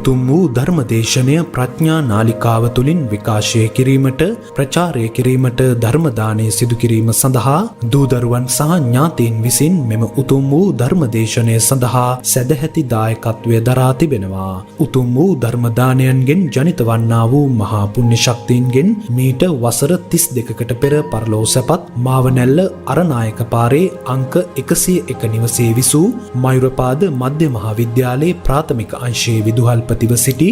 උතුම් වූ ධර්මදේශනය ප්‍රඥා නාලිකාව තුළින් විකාශය කිරීමට ප්‍රචාරය කිරීමට ධර්මදානය සිදු කිරීම සඳහා දූදරුවන් සහ ඥාතීන් විසින් මෙම උතුම් වූ ධර්මදේශනය සඳහා සැදැහැති දායකත්වය දරා තිබෙනවා. උතුම් වූ ධර්මදානයන්ගෙන් ජනිත වන්නා වූ මහා පුණ්‍ය ශක්තියින්ගෙන් මීට වසර 32කට පෙර පරලෝ සැපත් මාවනැල්ල අරනායක පාරේ අංක 101 නිවසේ විසූ මයුරපාද මධ්‍ය මහාවිද්‍යාලයේ ප්‍රාථමික අංශයේ විදුහල්පතිව සිටි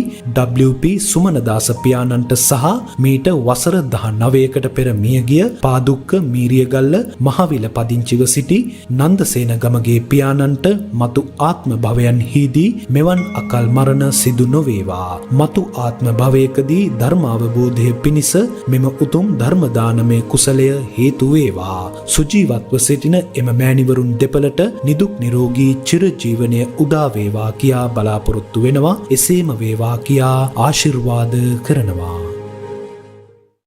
WP සුමනදාස පියාණන්ට සහ මීට වසර 19කට පෙර මියගිය පාදුක්ක මීරියගල්ල මහවිල පදිංචිව සිටි නන්දසේන ගමගේ පියාණන්ට මතු ආත්ම භවයන්හිදී මෙවන් අකල් මරණ සිදු නොවේවා. මතු ආත්ම භවයකදී ධර්මාවබෝධය පිණිස මෙම උතුම් ධර්ම දානමය කුසලය හේතු වේවා. සුජීවත්ව සිටින එම මෑණිවරුන් දෙපළට නිදුක් නිරෝගී චිරජීවනය උදා වේවා කියා බලාපොරොත්තු වෙනවා. එසේම වේවා කියා ආශිර්වාද කරනවා.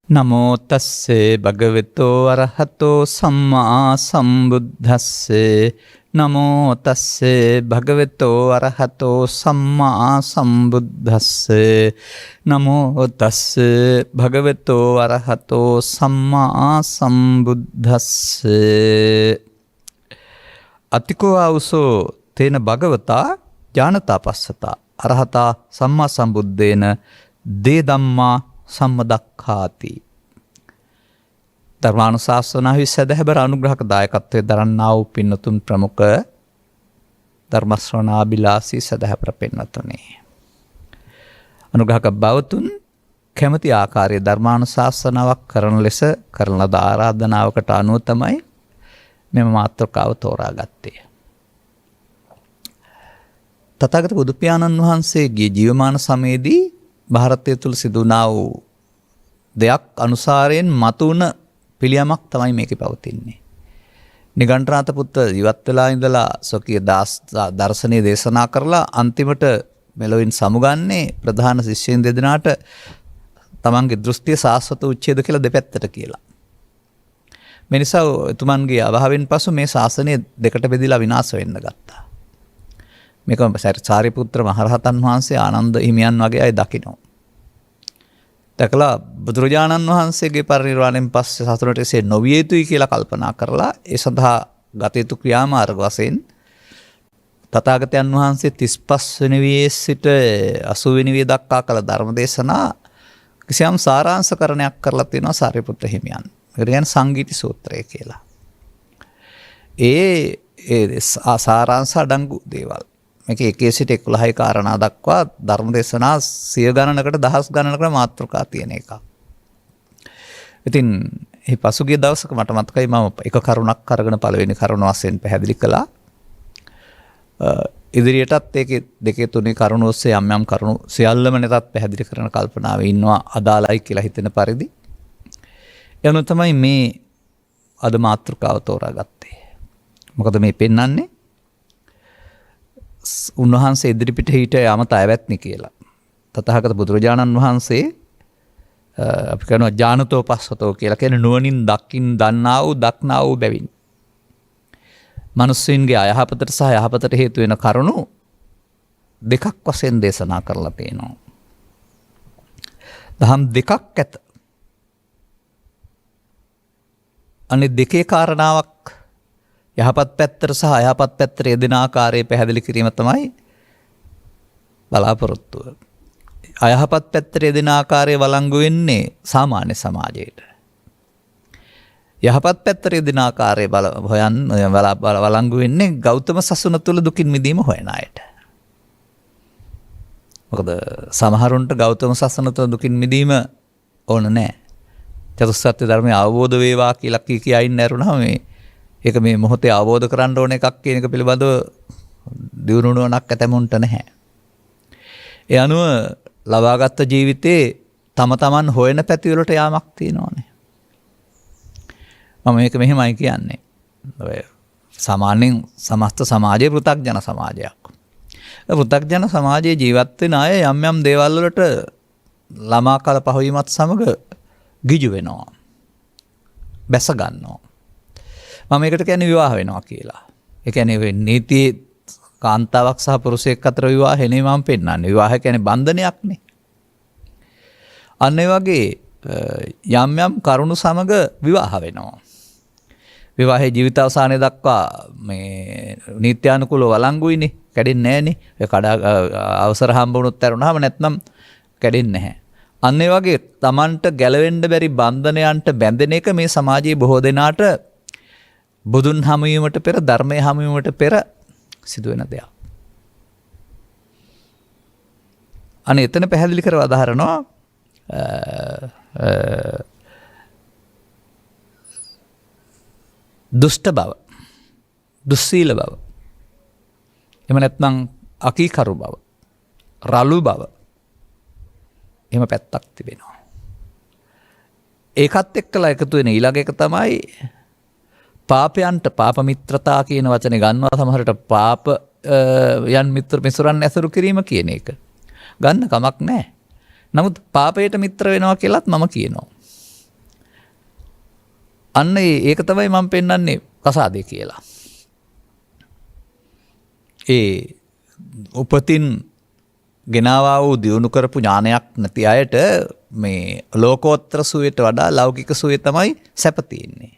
නමෝ තස්සේ භගවතෝ අරහතෝ සම්මා සම්බුද්දස්සේ නමෝ තස්සේ භගවතෝ අරහතෝ සම්මා සම්බුද්දස්සේ නමෝ තස්සේ භගවතෝ අරහතෝ සම්මා සම්බුද්දස්සේ අතිකෝ ආවුසෝ තේන භගවතා ඥානතා පස්සතා අරහතා සම්මා සම්බුද්දේන දේ ධම්මා සම්මදක්ඛාති. ධර්මානුශාසනාවේ සදහැබර අනුග්‍රහක දායකත්වයේ දරන්නා වූ පින්නතුන් ප්‍රමුඛ ධර්ම ශ්‍රවණාබිලාසී සදහැබර පින්නතුනි. අනුග්‍රහක බවතුන් කැමැති ආකාරයේ ධර්මානුශාසනාවක් කරන ලෙස කරන ලද ආරාධනාවකට අනුව තමයි මෙම මාතෘකාව තෝරාගත්තේ. තථාගත බුදු පියාණන් වහන්සේගේ ජීවමාන සමයේදී ಭಾರತය තුල සිදුනා වූ දෙයක් අනුසාරයෙන් මතුවන පිළියමක් තමයි මේකේ පවතින්නේ. නිගණ්ඨනාථ පුත්‍ර ජීවත් වෙලා ඉඳලා සොකී දර්ශනීය දේශනා කරලා අන්තිමට මෙලොවින් සමුගන්නේ ප්‍රධාන ශිෂ්‍යයන් දෙදෙනාට තමන්ගේ දෘෂ්ටිය සාස්වත උච්ඡේද කියලා දෙපැත්තට කියලා. මේ නිසා එතුමන්ගේ අභාවයෙන් පසු මේ ශාසනය දෙකට බෙදලා විනාශ වෙන්න ගත්තා. මේක සාරිපුත්‍ර මහරහතන් වහන්සේ ආනන්ද හිමියන් වගේ අය දකිනවා. දැකලා බුදුරජාණන් වහන්සේගේ පරිනිර්වාණයෙන් පස්සේ සසුනට එසේ නොවිය යුතුයි කියලා කල්පනා කරලා ඒ සඳහා ගත යුතු ක්‍රියාමාර්ග වශයෙන් තථාගතයන් වහන්සේ 35 වෙනි වියේ සිට 80 වෙනි විය දක්වා කළ ධර්ම දේශනා කිසියම් සාරාංශකරණයක් කරලා තියෙනවා සාරිපුත්‍ර හිමියන්. ඒකට කියන්නේ සංගීති සූත්‍රය කියලා. ඒ සාරාංශ අඩංගු දේවල්. මේක 1 සිට 11 කාරණා දක්වා ධර්ම දේශනා 100 ගණනකට දහස් ගණනකට මාතෘකා තියෙන එක. ඉතින් මේ පසුගිය දවසක මට මතකයි මම එක කරුණක් අරගෙන පළවෙනි කරුණ වශයෙන් පැහැදිලි කළා. ඉදිරියටත් ඒකේ දෙකේ තුනේ කරුණ ඔස්සේ යම් යම් කරුණු සියල්ලම නැතත් පැහැදිලි කරන කල්පනාවේ ඉන්නවා අදාළයි කියලා හිතෙන පරිදි. එවන තමයි මේ අද මාතෘකාව තෝරාගත්තේ. මොකද මේ පෙන්වන්නේ උන්වහන්සේ ඉදිරිපිට හිට යමත ඇවැත්නි කියලා. තථාගත බුදුරජාණන් වහන්සේ අපි කියනවා ඥානතෝ පස්සතෝ කියලා කියන නුවණින් දන්නා වූ දක්නා වූ බැවින්. මිනිස්සුන්ගේ අයහපතට සහ යහපතට හේතු වෙන කරුණු දෙකක් වශයෙන් දේශනා කරලා තියෙනවා. දහම් දෙකක් ඇත. අනේ දෙකේ කාරණාවක් යහපත් පැත්තට සහ අයහපත් පැත්තට යෙදෙන ආකාරයේ පැහැදිලි කිරීම තමයි බලාපොරොත්තුව. අයහපත් පැත්තට යෙදෙන ආකාරයේ වළංගු වෙන්නේ සාමාන්‍ය සමාජයට. යහපත් පැත්තට යෙදෙන ආකාරයේ වළංගු වෙන්නේ ගෞතම සසුන තුල දුකින් මිදීම හොයන අයට. මොකද සමහරුන්ට ගෞතම සසුන තුල දුකින් මිදීම ඕන නැහැ. චතුස්සත්‍ය ධර්මය අවබෝධ වේවා කියලා කියා ඉන්න ඇරුණාම ඒක මේ මොහොතේ අවබෝධ කරන්න ඕන එකක් කියන එක පිළිබඳව දියුණුවණක් ඇතමුන්ට නැහැ. ඒ අනුව ලබාගත් ජීවිතේ තම තමන් හොයන පැති වලට යාමක් තියෙනවානේ. මම මේක මෙහෙමයි කියන්නේ. ඔය සාමාන්‍යයෙන් සමස්ත සමාජයේ පෘථග්ජන සමාජයක්. පෘථග්ජන සමාජයේ ජීවත් වෙන අය යම් යම් දේවල් වලට ළමා කාල පහවීමත් සමග ගිජු වෙනවා. බැස ගන්නවා. මම මේකට කියන්නේ විවාහ වෙනවා කියලා. ඒ කියන්නේ නීතියේ කාන්තාවක් සහ පුරුෂයෙක් අතර විවාහය නෙවෙයි මම පෙන්නන්නේ. විවාහය කියන්නේ බන්ධනයක්නේ. අන්න ඒ වගේ යම් යම් කරුණු සමග විවාහ වෙනවා. විවාහයේ ජීවිතාවසානය දක්වා මේ නීත්‍යානුකූලව වළංගුයිනේ. කැඩෙන්නේ නැහනේ. ඒ අවසර හම්බ වුණොත් ඇරුණාම නැත්නම් කැඩෙන්නේ නැහැ. අන්න ඒ වගේ Tamanට ගැලවෙන්න බැරි බන්ධනයන්ට බැඳෙන එක මේ සමාජයේ බොහෝ දෙනාට බුදුන් හමුවීමට පෙර ධර්මයේ හමුවීමට පෙර සිදුවෙන දෙයක්. අනේ එතන පැහැදිලි කරව අදහරනවා දුෂ්ට බව, දුස්සීල බව, එහෙම නැත්නම් අකීකරු බව, රළු බව, එහෙම පැත්තක් තිබෙනවා. ඒකත් එක්කලා එකතු වෙන ඊළඟ එක තමයි පාපයන්ට පාප මිත්‍රතා කියන වචනේ ගන්නවා. සමහරට පාප යන් මිතුරන් ඇසුරු කිරීම කියන එක ගන්න කමක් නැහැ. නමුත් පාපයට මිත්‍ර වෙනවා කියලාත් මම කියනවා. අන්න ඒක තමයි මම පෙන්වන්නේ කසාදේ කියලා. ඒ උපතින් ගෙනාවා වූ දියුණු කරපු ඥානයක් නැති අයට මේ ලෝකෝත්තර සුවයට වඩා ලෞකික සුවය තමයි සැප තියෙන්නේ.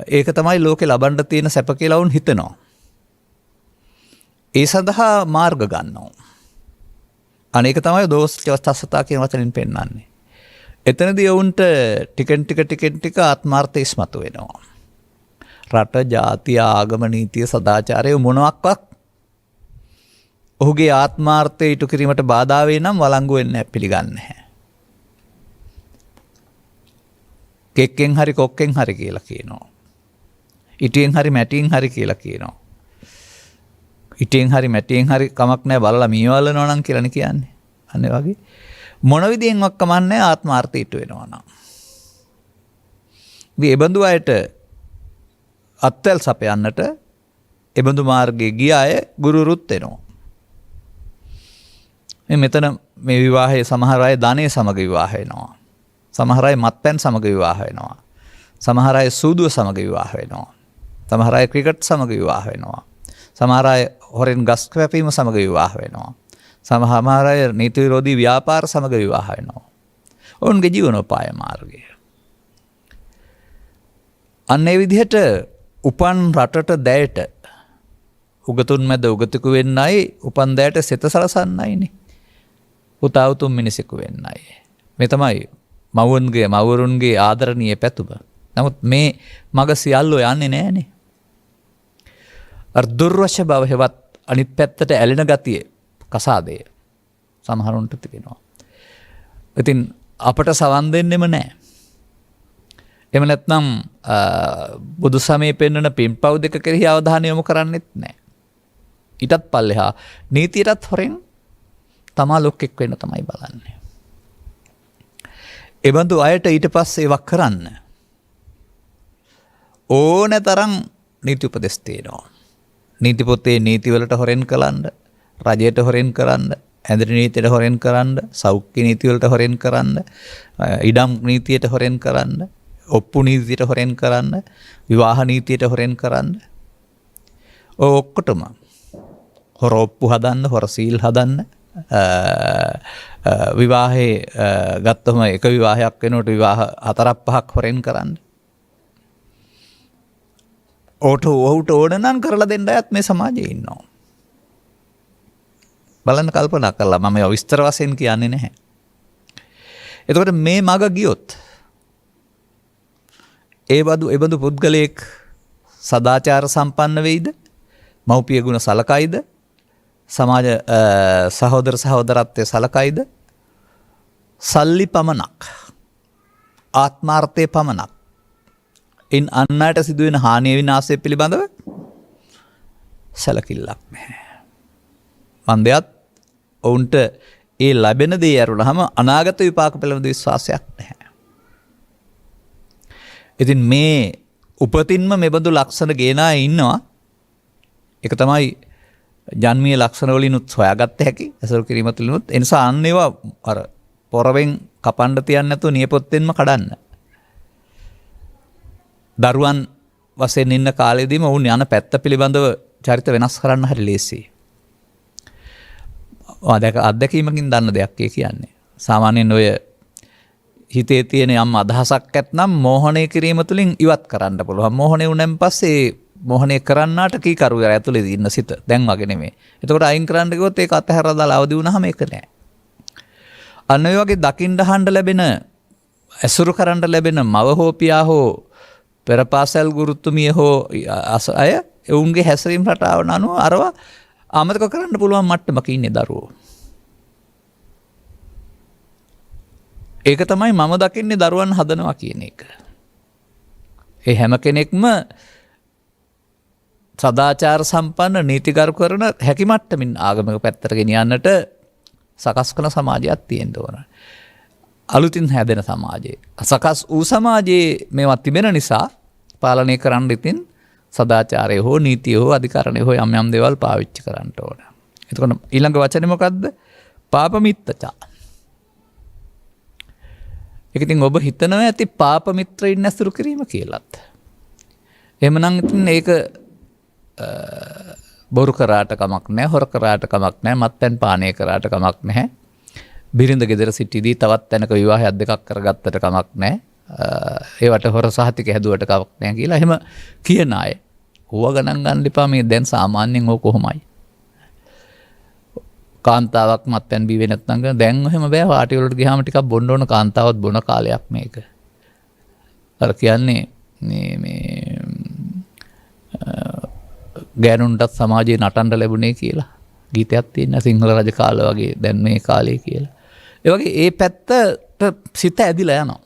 ඒක තමයි ලෝකේ ලබන්න තියෙන සැප කියලා වුන් හිතනවා. ඒ සඳහා මාර්ග ගන්නවා. අනේක තමයි දෝෂ්‍යවස්තසතා කියන වචනෙන් පෙන්වන්නේ. එතනදී වුන්ට ටික ආත්මාර්ථය ඉස්මතු වෙනවා. රට, ජාතිය, ආගම, නීතිය, සදාචාරය මොනවාක්වත් ඔහුගේ ආත්මාර්ථය ඉටු කිරීමට බාධා වේ නම් වළංගු වෙන්නේ පිළිගන්නේ නැහැ. කෙක්කෙන් හරි කොක්කෙන් හරි කියලා කියනවා. ඉටියෙන් හරි මැටියෙන් හරි කියලා කියනවා. ඉටියෙන් හරි මැටියෙන් හරි කමක් නැහැ බලලා මීවලනවා නම් කියලානේ කියන්නේ. අන්න ඒ වගේ මොන විදියෙන්වත් කමන්නේ ආත්මාර්ථය ඉටු වෙනවා නම්. මේ බඳු අයට අත්වැල් සපයන්නට එබඳු මාර්ගයේ ගිය අය ගුරුරුත් වෙනවා. මෙතන මේ විවාහයේ සමහර අය ධනෙ සමග විවාහ වෙනවා. සමහර අය මත්පැන් සමග විවාහ වෙනවා. සමහර අය සූදුව සමග විවාහ වෙනවා. සමහර අය ක්‍රිකට් සමග විවාහ වෙනවා. සමහර අය හොරෙන් ගස් කැපීම සමග විවාහ වෙනවා. සමහර අය නීති විරෝධී ව්‍යාපාර සමග විවාහ වෙනවා. ඔවුන්ගේ ජීවනෝපාය මාර්ගය. අන්න ඒ විදිහට උපන් රටට දැයට උගතුන් මැද උගතෙකු වෙන්නයි උපන් දැයට සිත සලසන්නයිනේ. පුතා උතුම් මිනිසෙකු වෙන්නයි. මේ තමයි මවුරුන්ගේ ආදරණීය පැතුම. නමුත් මේ මග සියල්ලෝ යන්නේ නැහනේ. අර දුර්වශ බව හෙවත් අනිත් පැත්තට ඇලෙන ගතිය කසාදේ සමහරුන්ට තිබෙනවා. ඉතින් අපට සවන් දෙන්නෙම නැහැ. එහෙම නැත්නම් බුදු සමයේ පෙන්වන පින්පව් දෙක කෙරෙහි අවධානය යොමු කරන්නෙත් නැහැ. ඊටත් පල්ලෙහා නීතියටත් හොරෙන් තමා ලොක්ෙක් වෙන්න තමයි බලන්නේ. එබඳු අයට ඊට පස්සේ වක් කරන්න ඕනෑ තරම් නීති උපදෙස් තියෙනවා. නීති පොතේ නීතිවලට හොරෙන් කරන්න, රජයට හොරෙන් කරන්න, ඇඳරි නීතියට හොරෙන් කරන්න, සෞඛ්‍ය නීතිවලට හොරෙන් කරන්න, ඉඩම් නීතියට හොරෙන් කරන්න, ඔප්පු නීතියට හොරෙන් කරන්න, විවාහ නීතියට හොරෙන් කරන්න. ඔය ඔක්කොටම හොර ඔප්පු හදන්න, හොර සීල් හදන්න, විවාහේ ගත්තම එක විවාහයක් වෙනකොට විවාහ 4-5ක් හොරෙන් කරන්න. ඔහුට ඕන නම් කරලා දෙන්න අයත් මේ සමාජයේ ඉන්නවා. බලන්න කල්පනා කරලා මම විස්තර වශයෙන් කියන්නේ නැහැ. එතකොට මේ මග ගියොත් එබඳු පුද්ගලයෙක් සදාචාර සම්පන්න වෙයිද? මෞපිය ගුණ සලකයිද? සමාජ සහෝදර සහෝදරත්වයේ සලකයිද? සල්ලි පමණක්, ආත්මාර්ථයේ පමණක් ඉන් අන්නයට සිදුවෙන හානිය විනාශය පිළිබඳව සැලකිල්ලක් නැහැ. මන්දයත් ඔවුන්ට ඒ ලැබෙන දේ ඇරුණාම අනාගත විපාක පිළිබඳ විශ්වාසයක් නැහැ. ඉතින් මේ උපතින්ම මෙබඳු ලක්ෂණ ගේන අය ඉන්නවා. ඒක තමයි ජන්මීය ලක්ෂණ වලිනුත් හොයාගත්ත හැකි. ඇසුරු කිරීම තුළිනුත්. ඒ නිසා අන්න ඒවා අර පොරවෙන් කපන්න තියන්නේ නැතුව නියපොත්තෙන්ම කඩන්න. දරුවන් වශයෙන් ඉන්න කාලෙදීම වුන් යන පැත්ත පිළිබඳව චරිත වෙනස් කරන්න හරි ලේසියි. අත්දැකීමකින් දන්න දෙයක් කියන්නේ. සාමාන්‍යයෙන් ඔය හිතේ තියෙන යම් අදහසක් ඇත්නම් මෝහණය කිරීම තුළින් ඉවත් කරන්න පුළුවන්. මෝහණය වුණාන් පස්සේ මෝහණය කරන්නාට කීකරු ඇතුලේ ඉන්න සිත දැන් වගේ නෙමෙයි. එතකොට අයින් කරන්න ගියොත් ඒක අතහැරලා දාලා අවදි වුණාම ඒක නෑ. අන්න ඔය වගේ දකින්න අහන්න ලැබෙන ඇසුරු කරන්න ලැබෙන මව හෝ පියා හෝ පෙරපාසල් ගුරුතුමිය හෝ අය එවුන්ගේ හැසිරීම රටාවන අනුව අරවා අමතක කරන්න පුළුවන් මට්ටමක ඉන්නේ දරුවෝ. ඒක තමයි මම දකින්නේ දරුවන් හදනවා කියන එක. ඒ හැම කෙනෙක්ම සදාචාර සම්පන්න නීතිගරු කරන හැකි මට්ටමින් ආගමික පැත්තට ගෙනියන්නට සකස් කරන සමාජයක් තියෙන්න ඕන. අලුතින් හැදෙන සමාජයේ සකස් වූ සමාජයේ මේවා තිබෙන නිසා පාලනය කරන්න ඉතින් සදාචාරය හෝ නීතිය හෝ අධිකරණය හෝ යම් යම් දේවල් පාවිච්චි කරන්න ඕන. එතකොට ඊළඟ වචනේ මොකද්ද? පාපමිත්තචා. ඒක ඉතින් ඔබ හිතනවා ඇති පාප මිත්‍රයින් ඇසුරු කිරීම කියලාත්. එහෙමනම් ඉතින් ඒක බොරු කරාට කමක් නැහැ, හොර කරාට කමක් නැහැ, මත්පැන් පානය කරාට කමක් නැහැ. බිරිඳ ගෙදර සිටිදී තවත් තැනක විවාහයක් දෙකක් කරගත්තට කමක් නැහැ. ඒවට හොර සහතික හැදුවට කමක් නැහැ කියලා එහෙම කියන අය. ඕවා ගණන් ගන්න එපා. මේ දැන් සාමාන්‍යයෙන් ඕක කොහොමයි? කාන්තාවක් මත්පැන් බීවේ නැත්නම් දැන් එහෙම බෑ. වාටි වලට ගියාම ටිකක් බොන්න ඕන. කාන්තාවත් බොන කාලයක් මේක. අර කියන්නේ මේ ගෑනුන්ටත් සමාජයේ නටන්න ලැබුණේ කියලා ගීතයක් තියෙන සිංහල රජ කාල වගේ දැන් මේ කාලේ කියලා. ඒ වගේ ඒ පැත්තට සිත ඇදිලා යනවා.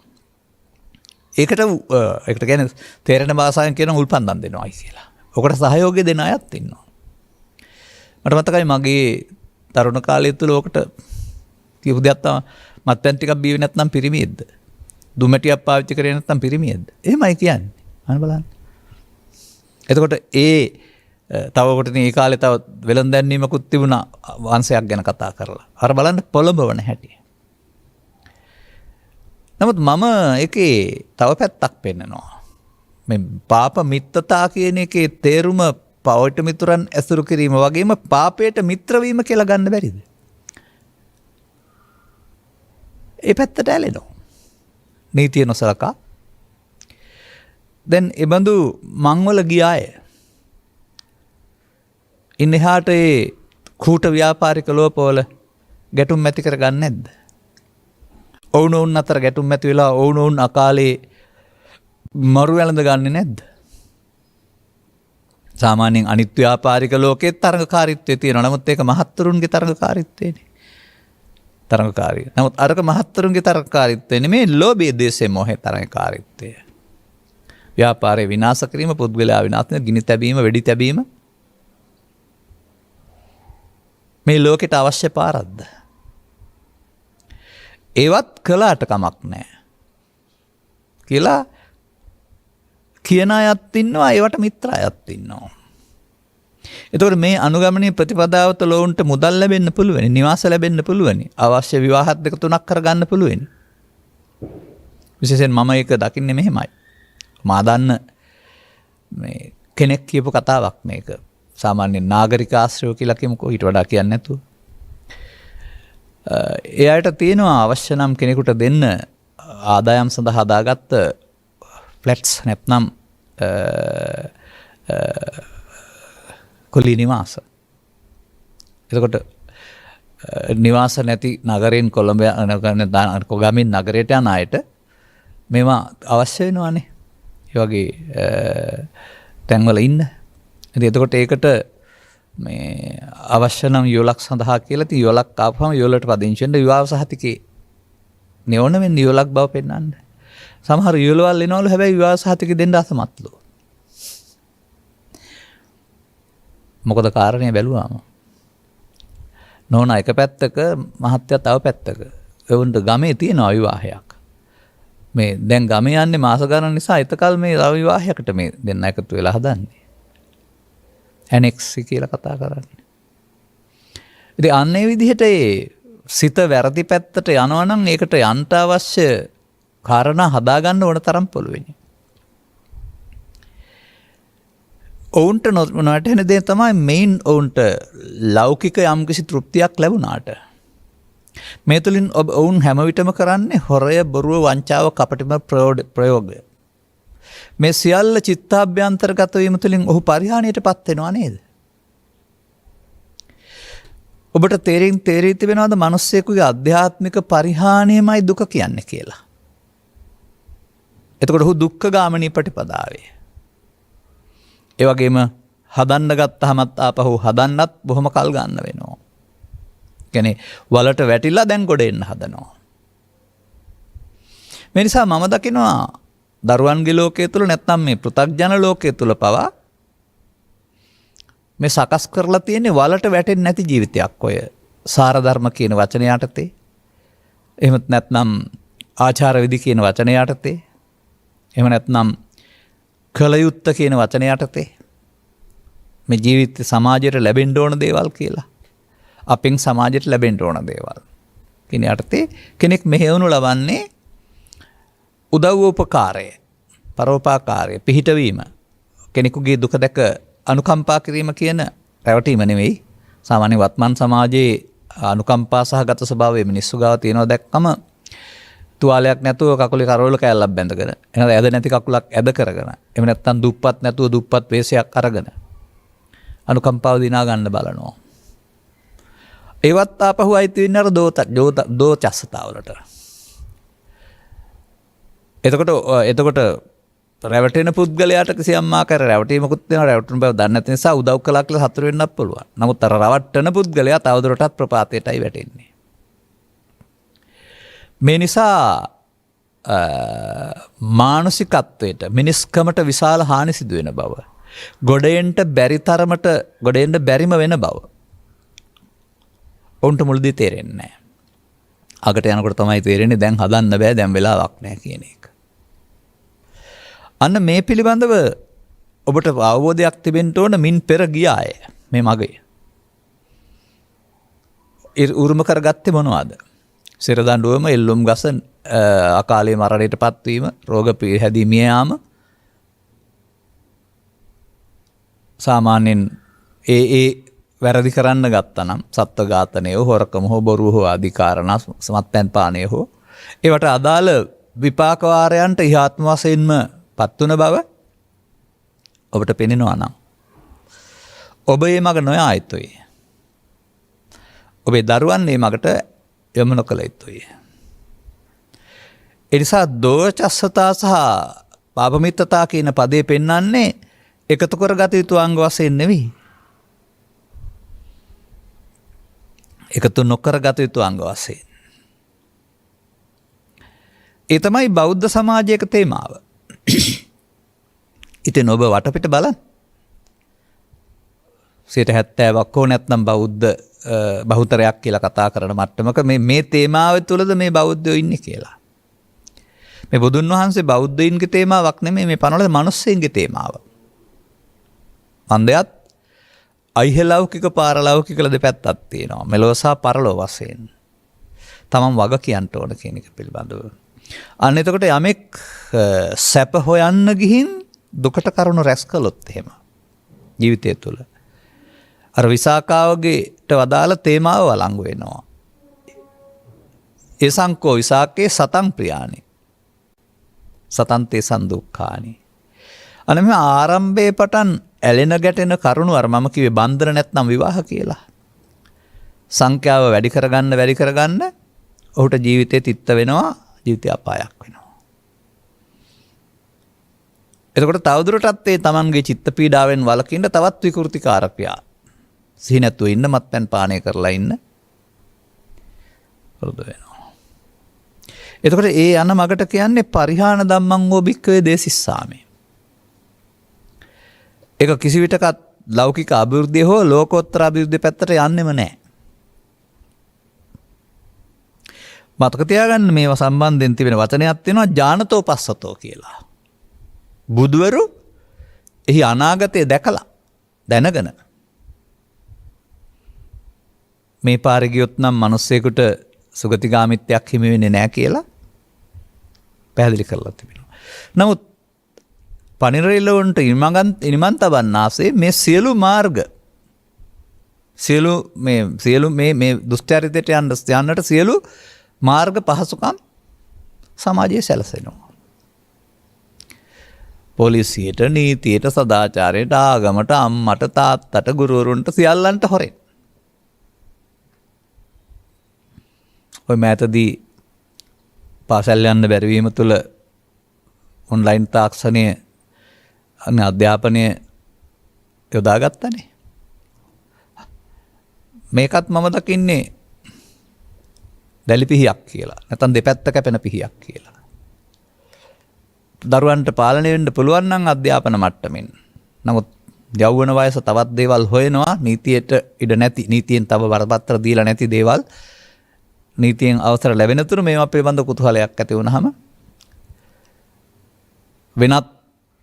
ඒකට කියන්නේ තේරෙන භාෂාවෙන් කියන උල්පන්දම් දෙනවායි කියලා. ඔකට සහයෝගය දෙන අයත් ඉන්නවා. මට මතකයි මගේ තරුණ කාලය තුල ඔකට කියපු දෙයක් තමයි මත්පැන් ටිකක් බීවේ නැත්නම් පිරිමියෙක්ද? දුමටියක් පාවිච්චි කරේ නැත්නම් පිරිමියෙක්ද? එහෙමයි කියන්නේ. අන්න බලන්න. එතකොට තව කොට මේ කාලේ තව වෙලඳ දැන්වීමකුත් තිබුණා වංශයක් ගැන කතා කරලා. අර බලන්න පොළඹවන හැටි. නමුත් මම ඒකේ තව පැත්තක් පෙන්නනවා. මේ පාප මිත්‍රතා කියන එකේ තේරුම පවට මිතුරන් ඇසුරු කිරීම වගේම පාපයට මිත්‍ර වීම කියලා ගන්න බැරිද? ඒ පැත්තට ඇලෙනවා. නීතිය නොසලකා. දැන් ඒ බඳු මංවල ගියාය. ඉන් එහාට ඒ කූට ව්‍යාපාරික ලෝපවල ගැටුම් ඇති කරගන්නේ නැද්ද? ඔවුනොවුන් අතර ගැටුම් ඇති වෙලා ඔවුනොවුන් අකාලේ මරු වැළඳ ගන්නේ නැද්ද? සාමාන්‍යයෙන් අනිත් ව්‍යාපාරික ලෝකයේ තරඟකාරීත්වය තියෙනවා. නමුත් ඒක මහත්තුරුන්ගේ තරඟකාරීත්වයනේ. තරඟකාරී. නමුත් අරක මහත්තුරුන්ගේ තරඟකාරීත්වය නෙමේ ලෝභයේ දේශේ මොහේ තරඟකාරීත්වය. ව්‍යාපාරේ විනාශ කිරීම, පුද්ගලයා විනාශ කිරීම, ගිනි තැබීම, වෙඩි තැබීම මේ ලෝකෙට අවශ්‍ය පාරක්ද? ඒවත් කළාට කමක් නැහැ කියලා කියන අයත් ඉන්නවා, ඒවට මිත්‍ර අයත් ඉන්නවා. එතකොට මේ අනුගමනීය ප්‍රතිපදාව තුළ උන්ට මුදල් ලැබෙන්න පුළුවන්, නිවාස ලැබෙන්න පුළුවන්, අවශ්‍ය විවාහත් දෙක තුනක් කරගන්න පුළුවන්. විශේෂයෙන් මම ඒක දකින්නේ මෙහෙමයි. මා දන්න මේ කෙනෙක් කියපු කතාවක් මේක. සාමාන්‍ය නාගරික ආශ්‍රය කියලා කියමුකෝ, ඊට වඩා කියන්නේ නැතුව. එයාට තියෙනවා අවශ්‍ය නම් කෙනෙකුට දෙන්න ආදායම් සඳහා හදාගත්ත ෆ්ලැට්ස් නැත්නම් කුලී නිවාස. එතකොට නිවාස නැති නගරෙන් කොළඹ ගමින් නගරයට යන අයට මේවා අවශ්‍ය වෙනවානේ. ඒ වගේ තැන්වල ඉන්න. ඉතින් එතකොට ඒකට මේ අවශ්‍ය නම් යෝලක් සඳහා කියලා ඉතින් යෝලක් ආපුවම යෝලට පදිංචි වෙන්න විවාහ සහතිකේ නෙවන වෙන්නේ යෝලක් බව පෙන්වන්න. සමහර යෝලවල් එනවලු හැබැයි විවාහ සහතිකේ දෙන්න අසමත්ලු. මොකද කාරණේ බැලුවාම නෝනා එක පැත්තක මහත්තයා තව පැත්තක. ඒවුන්ට ගමේ තියෙන විවාහයක්. මේ දැන් ගමේ යන්නේ මාස ගණන් නිසා එතකල් මේ විවාහයකට මේ දෙන්න එකතු වෙලා හදන්නේ. ඇනෙක්ස් කියලා කතා කරන්නේ. ඉතින් අන්නේ විදිහට ඒ සිත වැරදි පැත්තට යනවා නම් ඒකට යන්න අවශ්‍ය කාරණා හදාගන්න ඕන තරම් පුළුවන්. ඔවුන්ට නොවැටෙන දේ තමයි මෙයින් ඔවුන්ට ලෞකික යම්කිසි තෘප්තියක් ලැබුණාට මේ තුළින් ඔවුන් හැම විටම කරන්නේ හොරය, බොරුව, වංචාව, කපටිම ප්‍රයෝගය. මේ සියල්ල චිත්තාභ්‍යන්තරගත වීම තුළින් ඔහු පරිහානියටපත් වෙනවා නේද? ඔබට තේරී තිබෙනවද මිනිස්සෙකුගේ අධ්‍යාත්මික පරිහානියමයි දුක කියන්නේ කියලා? එතකොට ඔහු දුක්ඛගාමිනී ප්‍රතිපදාවේ. ඒ වගේම හදන්න ගත්තහමත් ආපහු හදන්නත් බොහොම කල් ගන්න වෙනවා. කියන්නේ වලට වැටිලා දැන් ගොඩ එන්න හදනවා. මේ නිසා මම දකිනවා දරුවන්ගේ ලෝකයේ තුල නැත්නම් මේ පෘථග්ජන ලෝකයේ තුල පවා මේ සකස් කරලා තියෙන්නේ වලට වැටෙන්නේ නැති ජීවිතයක් ඔය සාර ධර්ම කියන වචනය යටතේ. එහෙමත් නැත්නම් ආචාර විදි කියන වචනය යටතේ. එහෙම නැත්නම් කලයුත්ත කියන වචනය යටතේ. මේ ජීවිත සමාජයට ලැබෙන්න ඕන දේවල් කියලා. අපෙන් සමාජයට ලැබෙන්න ඕන දේවල්. කියන යටතේ කෙනෙක් මෙහෙවනු ලබන්නේ උදව්ව උපකාරය, පරෝපකාරය, පිහිටවීම, කෙනෙකුගේ දුක දැක අනුකම්පා කිරීම කියන රැවටීම නෙවෙයි. සාමාන්‍ය වත්මන් සමාජයේ අනුකම්පා සහගත ස්වභාවය මිනිස්සු ගාව තියෙනවා දැක්කම තුවාලයක් නැතුව කකුලේ කරවල කෑල්ලක් බැඳගෙන, එහෙනම් ඇද නැති කකුලක් ඇද කරගෙන, එහෙම නැත්නම් දුප්පත් නැතුව දුප්පත් වේශයක් අරගෙන අනුකම්පාව දිනා ගන්න බලනවා. ඒවත් ආපහු අයිති වෙන්නේ අර දෝචස්සතාවලට. එතකොට රැවටෙන පුද්ගලයාට කිසියම් ආකාර රැවටීමකුත් වෙනවා. රැවටුන බව දන්නේ නැති නිසා උදව් කළා කියලා සතුටු වෙන්නත් පුළුවන්. නමුත් අර රවට්ටන පුද්ගලයා තවදුරටත් ප්‍රපාතයටයි වැටෙන්නේ. මේ නිසා මානසිකත්වයට, මිනිස්කමට විශාල හානි සිදු වෙන බව, ගොඩෙන්න බැරිම වෙන බව ඔවුන්ට මුලදී තේරෙන්නේ නැහැ. අගට යනකොට තමයි තේරෙන්නේ දැන් හදන්න බෑ, දැන් වෙලාවක් නැහැ කියන එක. අන්න මේ පිළිබඳව ඔබට අවබෝධයක් තිබෙන්න ඕන. මින් පෙර ගියාය මේ මගේ. උරුම කරගත්තේ මොනවද? සිර දඬුවම, එල්ලුම් ගස, අකාලේ මරණයට පත්වීම, රෝග හැදී මිය යාම, සාමාන්‍යයෙන් ඒ වැරදි කරන්න ගත්තා නම් සත්ව ඝාතනය හෝ, හොරකම හෝ, බොරුව හෝ ආදී කාරණා, සමත්පැන් පානය හෝ, ඒවට අදාළ විපාක වාරයන්ට ඉහාත්ම වශයෙන්ම පත්වන බව ඔබට පෙනෙනවා නම් ඔබ මේ මග නොයා යුතුයි. ඔබේ දරුවන් මේ මගට යොමු නොකළ යුතුයි. ඒ නිසා දෝචස්සතා සහ පාපමිත්තතා කියන පදේ පෙන්වන්නේ එකතු කරගත යුතු අංග වශයෙන් නෙවෙයි. එකතු නොකරගත යුතු අංග වශයෙන්. ඒ තමයි බෞද්ධ සමාජයක තේමාව. ඉතින් ඔබ වටපිට බලන්න. 70%ක් හෝ නැත්නම් බෞද්ධ බහුතරයක් කියලා කතා කරන මට්ටමක මේ තේමාව තුළද මේ බෞද්ධයෝ ඉන්නේ කියලා. මේ බුදුන් වහන්සේ බෞද්ධයින්ගේ තේමාවක් නෙමෙයි, මේ පනවල මිනිස්සුන්ගේ තේමාව. මන්දයත් අයිහලෞකික පාරලෞකික කියලා දෙපැත්තක් තියෙනවා. මෙලොව සහ පරලොව වශයෙන්. තමන් වග කියන්න ඕන කියන එක පිළිබඳව. අන්න එතකොට යමෙක් සැප හොයන්න ගිහින් දුකට කරුණු රැස් කළොත් එහෙම ජීවිතය තුළ අර විසාකාවගේට වදාළ තේමාව වළංගු වෙනවා. ඒසංකෝ විසාකේ සතං ප්‍රියානි සතන්තේ සන්දුක්ඛානි. අන්න මේ ආරම්භයේ පටන් ඇලෙන ගැටෙන කරුණු අර මම කිව්වේ බන්ධන නැත්නම් විවාහ කියලා. සංඛ්‍යාව වැඩි කරගන්න ඔහුට ජීවිතේ තිත්ත වෙනවා, ජීවිතය අපායක් වෙනවා. එතකොට තවදුරටත් ඒ තමන්ගේ චිත්ත පීඩාවෙන් වළකින්න තවත් විකෘතිකාරකයා සිහි නැතුව ඉන්න, මත්පැන් පානය කරලා ඉන්න පුරුදු වෙනවා. එතකොට ඒ යන මගට කියන්නේ පරිහාන ධම්මං හෝ භික්ඛවේ දේසිස්සාමි. ඒක කිසි විටකත් ලෞකික අභිවෘද්ධිය හෝ ලෝකෝත්තර අභිවෘද්ධිය පැත්තට යන්නෙම නැහැ. මතක තියාගන්න මේවා සම්බන්ධයෙන් තිබෙන වචනයක් තියෙනවා ඥානතෝ පස්සතෝ කියලා. බුදුවරු එහි අනාගතය දැකලා දැනගෙන මේ පාරේ ගියොත් නම් මිනිස්සෙකුට සුගතිගාමිත්වයක් හිමි වෙන්නේ නැහැ කියලා පැහැදිලි කරලා තිබෙනවා. නමුත් පනිරෙල්ලවන්ට ඉනිමන් තබන්නාසේ මේ සියලු මාර්ග සියලු මේ දුෂ්චරිතයට යන්නට සියලු මාර්ග පහසුකම් සමාජයේ සැලසෙනවා. පොලිසියට, නීතියට, සදාචාරයට, ආගමට, අම්මට, තාත්තට, ගුරුවරුන්ට සියල්ලන්ට හොරෙන්. ඔය මෑතදී පාසල් යන්න බැරිවීම තුළ ඔන්ලයින් තාක්ෂණය අධ්‍යාපනය යොදාගත්තනේ. මේකත් මම දකින්නේ දැලි පිහියක් කියලා. නැත්නම් දෙපැත්ත කැපෙන පිහියක් කියලා. දරුවන්ට පාලනය වෙන්න පුළුවන් නම් අධ්‍යාපන මට්ටමින්. නමුත් යෞවන වයස තවත් දේවල් හොයනවා නීතියට ඉඩ නැති, නීතියෙන් තව වරපත්‍ර දීලා නැති දේවල්. නීතියෙන් අවසර ලැබෙන තුරු මේවා පිළිබඳ කුතුහලයක් ඇති වුනහම වෙනත්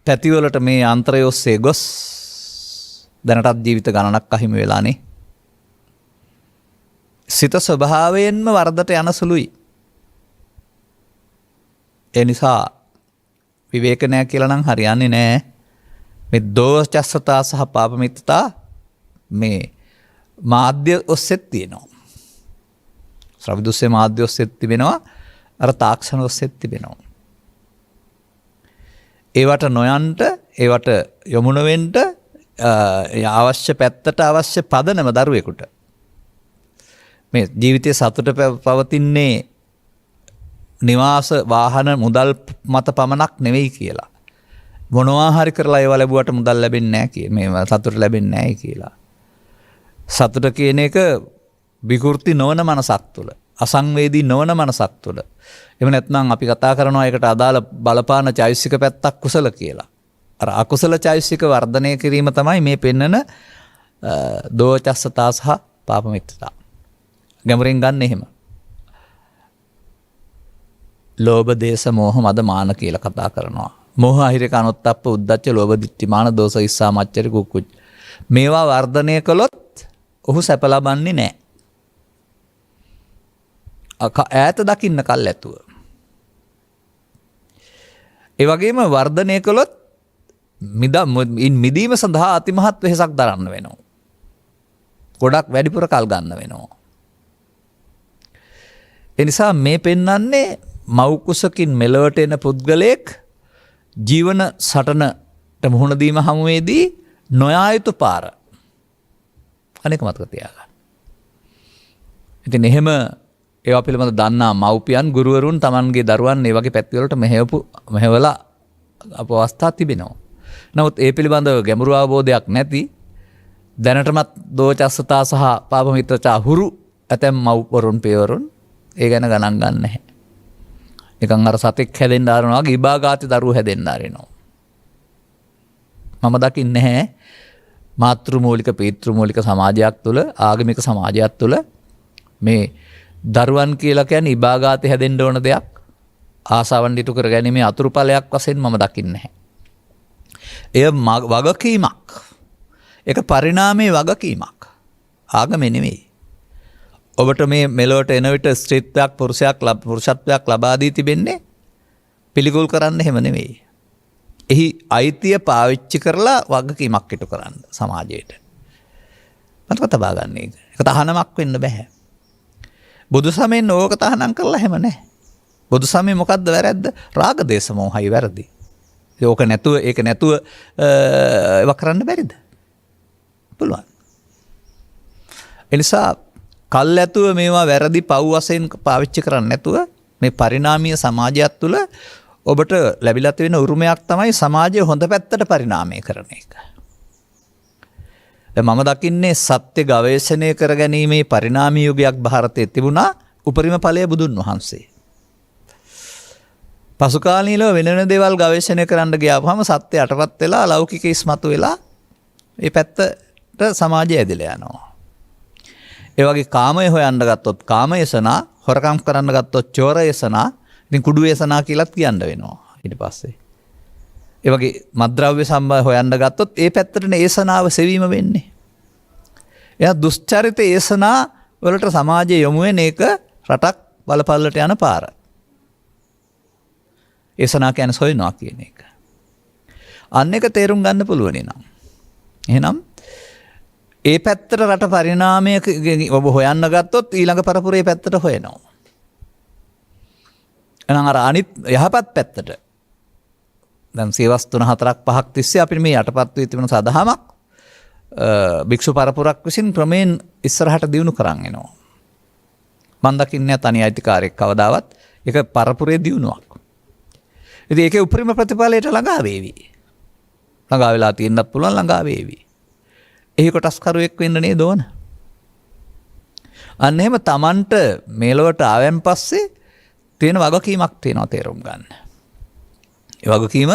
පැතිවලට මේ අන්තරය ඔස්සේ ගොස් දැනටත් ජීවිත ගණනක් අහිමි වෙලානේ. සිත ස්වභාවයෙන්ම වරදට යන සුළුයි. ඒ නිසා විවේක නැහැ කියලා නම් හරියන්නේ නැහැ. මේ දෝෂස්සතා සහ පාපමිත්තතා මේ මාධ්‍ය ඔස්සෙත් තියෙනවා. ශ්‍රවිදුස්සේ මාධ්‍ය ඔස්සෙත් තිබෙනවා. අර තාක්ෂණ ඔස්සෙත් තිබෙනවා. ඒවට නොයන්ට, ඒවට යොමු නොවෙන්න අවශ්‍ය පැත්තට අවශ්‍ය පදනම දරුවෙකුට මේ ජීවිතයේ සතුට පවතින්නේ නිවාස වාහන මුදල් මත පමණක් නෙවෙයි කියලා. මොනවා හරි කරලා ඒවා ලැබුවට මුදල් ලැබෙන්නේ නැහැ කිය. මේ සතුට ලැබෙන්නේ නැහැ කියලා. සතුට කියන එක විකෘති නොවන මනසක් තුළ, අසංවේදී නොවන මනසක් තුළ. එහෙම නැත්නම් අපි කතා කරනවා ඒකට අදාළ බලපාන චෛතසික පැත්තක් කුසල කියලා. අර අකුසල චෛතසික වර්ධනය කිරීම තමයි මේ පෙන්නන දෝචස්සතා සහ පාපමිත්තතා. ගැඹුරින් ගන්න එහෙම. ලෝභ, දේශ, මෝහ, මද, මාන කියලා කතා කරනවා. මෝහ, අහිරික, අනුත්ප්ප, උද්ධච්ච, ලෝභ, ditthi, මාන, දෝෂ, ඉස්සා, මච්චරි, කුක්කුච්ච. මේවා වර්ධනය කළොත් ඔහු සැප ලබන්නේ නැහැ. ඈත දකින්න කල් ඇතුව. ඒ වගේම වර්ධනය කළොත් මිදීම සඳහා අතිමහත් වෙහෙසක් දරන්න වෙනවා. ගොඩක් වැඩිපුර කල් ගන්න වෙනවා. එනිසා මේ පෙන්වන්නේ මව්කුසකින් මෙලොවට එන පුද්ගලයෙක් ජීවන සටනට මුහුණ දීම හමුවේදී නොයා යුතු පාර. අනේක මතක තියාගන්න. ඉතින් එහෙම ඒවා පිළිබඳ දන්නා මව්පියන්, ගුරුවරුන් තමන්ගේ දරුවන් මේ වගේ පැතිවලට මෙහෙवला අවස්ථා තිබෙනවා. නමුත් ඒ පිළිබඳව ගැඹුරු අවබෝධයක් නැති, දැනටමත් දෝචස්සතා සහ පාපමිත්‍රතා හුරු ඇතැම් මව්වරුන්, පියවරුන් ඒ ගැන ගණන් ගන්න නැහැ. නිකන් අර සතෙක් හැදෙන්න ආරනවා වගේ ඉබාගාති දරුවෝ හැදෙන්න ආරිනවා. මම දකින්නේ නැහැ මාතෘ මූලික, පීතෘ මූලික සමාජයක් තුළ, ආගමික සමාජයක් තුළ මේ දරුවන් කියලා කියන්නේ ඉබාගාති හැදෙන්න ඕන දෙයක්. ආසාවන් ඉටු කර ගැනීමේ අතුරුඵලයක් වශයෙන් මම දකින්නේ නැහැ. එය වගකීමක්. ඒක පරිණාමයේ වගකීමක්. ආගමේ නෙමෙයි. ඔබට මේ මෙලොවට එන විට ස්ත්‍රීත්වයක්, පුරුෂත්වයක් ලබා දී තිබෙන්නේ පිළිකුල් කරන්න එහෙම නෙමෙයි. එහි අයිතිය පාවිච්චි කරලා වගකීමක් ඉටු කරන්න සමාජයට. මතක තබා ගන්න එක. ඒක තහනමක් වෙන්න බෑ. බුදු සමයෙන් ඕක තහනම් කරලා හැම නැහැ. බුදු සමය මොකද්ද වැරද්ද? රාග, දේශ, මොහයි වැරදි. ඒක නැතුව ඒව කරන්න බැරිද? පුළුවන්. එනිසා කල් ඇතුව මේවා වැරදි පව් වශයෙන් පාවිච්චි කරන්නේ නැතුව මේ පරිණාමීය සමාජයක් තුළ ඔබට ලැබිලා තියෙන උරුමයක් තමයි සමාජය හොඳ පැත්තට පරිණාමය කරන එක. මම දකින්නේ සත්‍ය ගවේෂණය කරගැනීමේ පරිණාමී යුගයක් ಭಾರತයේ තිබුණා. උපරිම ඵලය බුදුන් වහන්සේ. පසු කාලීනව වෙන වෙන දේවල් ගවේෂණය කරන්න ගියාම සත්‍ය යටපත් වෙලා ලෞකික ඉස්මතු වෙලා මේ පැත්තට සමාජය ඇදලා යනවා. ඒ වගේ කාමය හොයන්න ගත්තොත් කාමයසනා, හොරකම් කරන්න ගත්තොත් චෝරයසනා, ඉතින් කුඩු යසනා කියලාත් කියන්න වෙනවා ඊට පස්සේ. ඒ වගේ මත්ද්‍රව්‍ය සම්බන්ධ හොයන්න ගත්තොත් ඒ පැත්තටනේ ඒසනාව සෙවීම වෙන්නේ. එයා දුෂ්චරිත ඒසනා වලට සමාජයේ යොමු වෙන එක රටක් බලපල්ලට යන පාර. ඒසනා කියන්නේ සොයනවා කියන එක. අන්න එක තේරුම් ගන්න පුළුවන් නම්. එහෙනම් ඒ පැත්තට රට පරිණාමය ඔබ හොයන්න ගත්තොත් ඊළඟ පරපුරේ පැත්තට හොයනවා. එහෙනම් අර අනිත් යහපත් පැත්තට දැන් සියවස් 3-4-5ක් තිස්සේ අපිට මේ යටපත් වී තිබෙන සදහමක් භික්ෂු පරපුරක් විසින් ක්‍රමයෙන් ඉස්සරහට දියුණු කරන් එනවා. මම දකින්නේ තනි අයිතිකාරයෙක් කවදාවත් ඒක පරපුරේ දියුණුවක්. ඉතින් ඒකේ උපරිම ප්‍රතිඵලයට ළඟා වේවි. ළඟා වෙලා තියෙන්නත් පුළුවන් ළඟා වේවි. එහි කොටස්කරුවෙක් වෙන්න නේද ඕන. අන්න එහෙම Tamanට මේලොවට ආවෙන් පස්සේ තියෙන වගකීමක් තියෙනවා තේරුම් ගන්න. ඒ වගකීම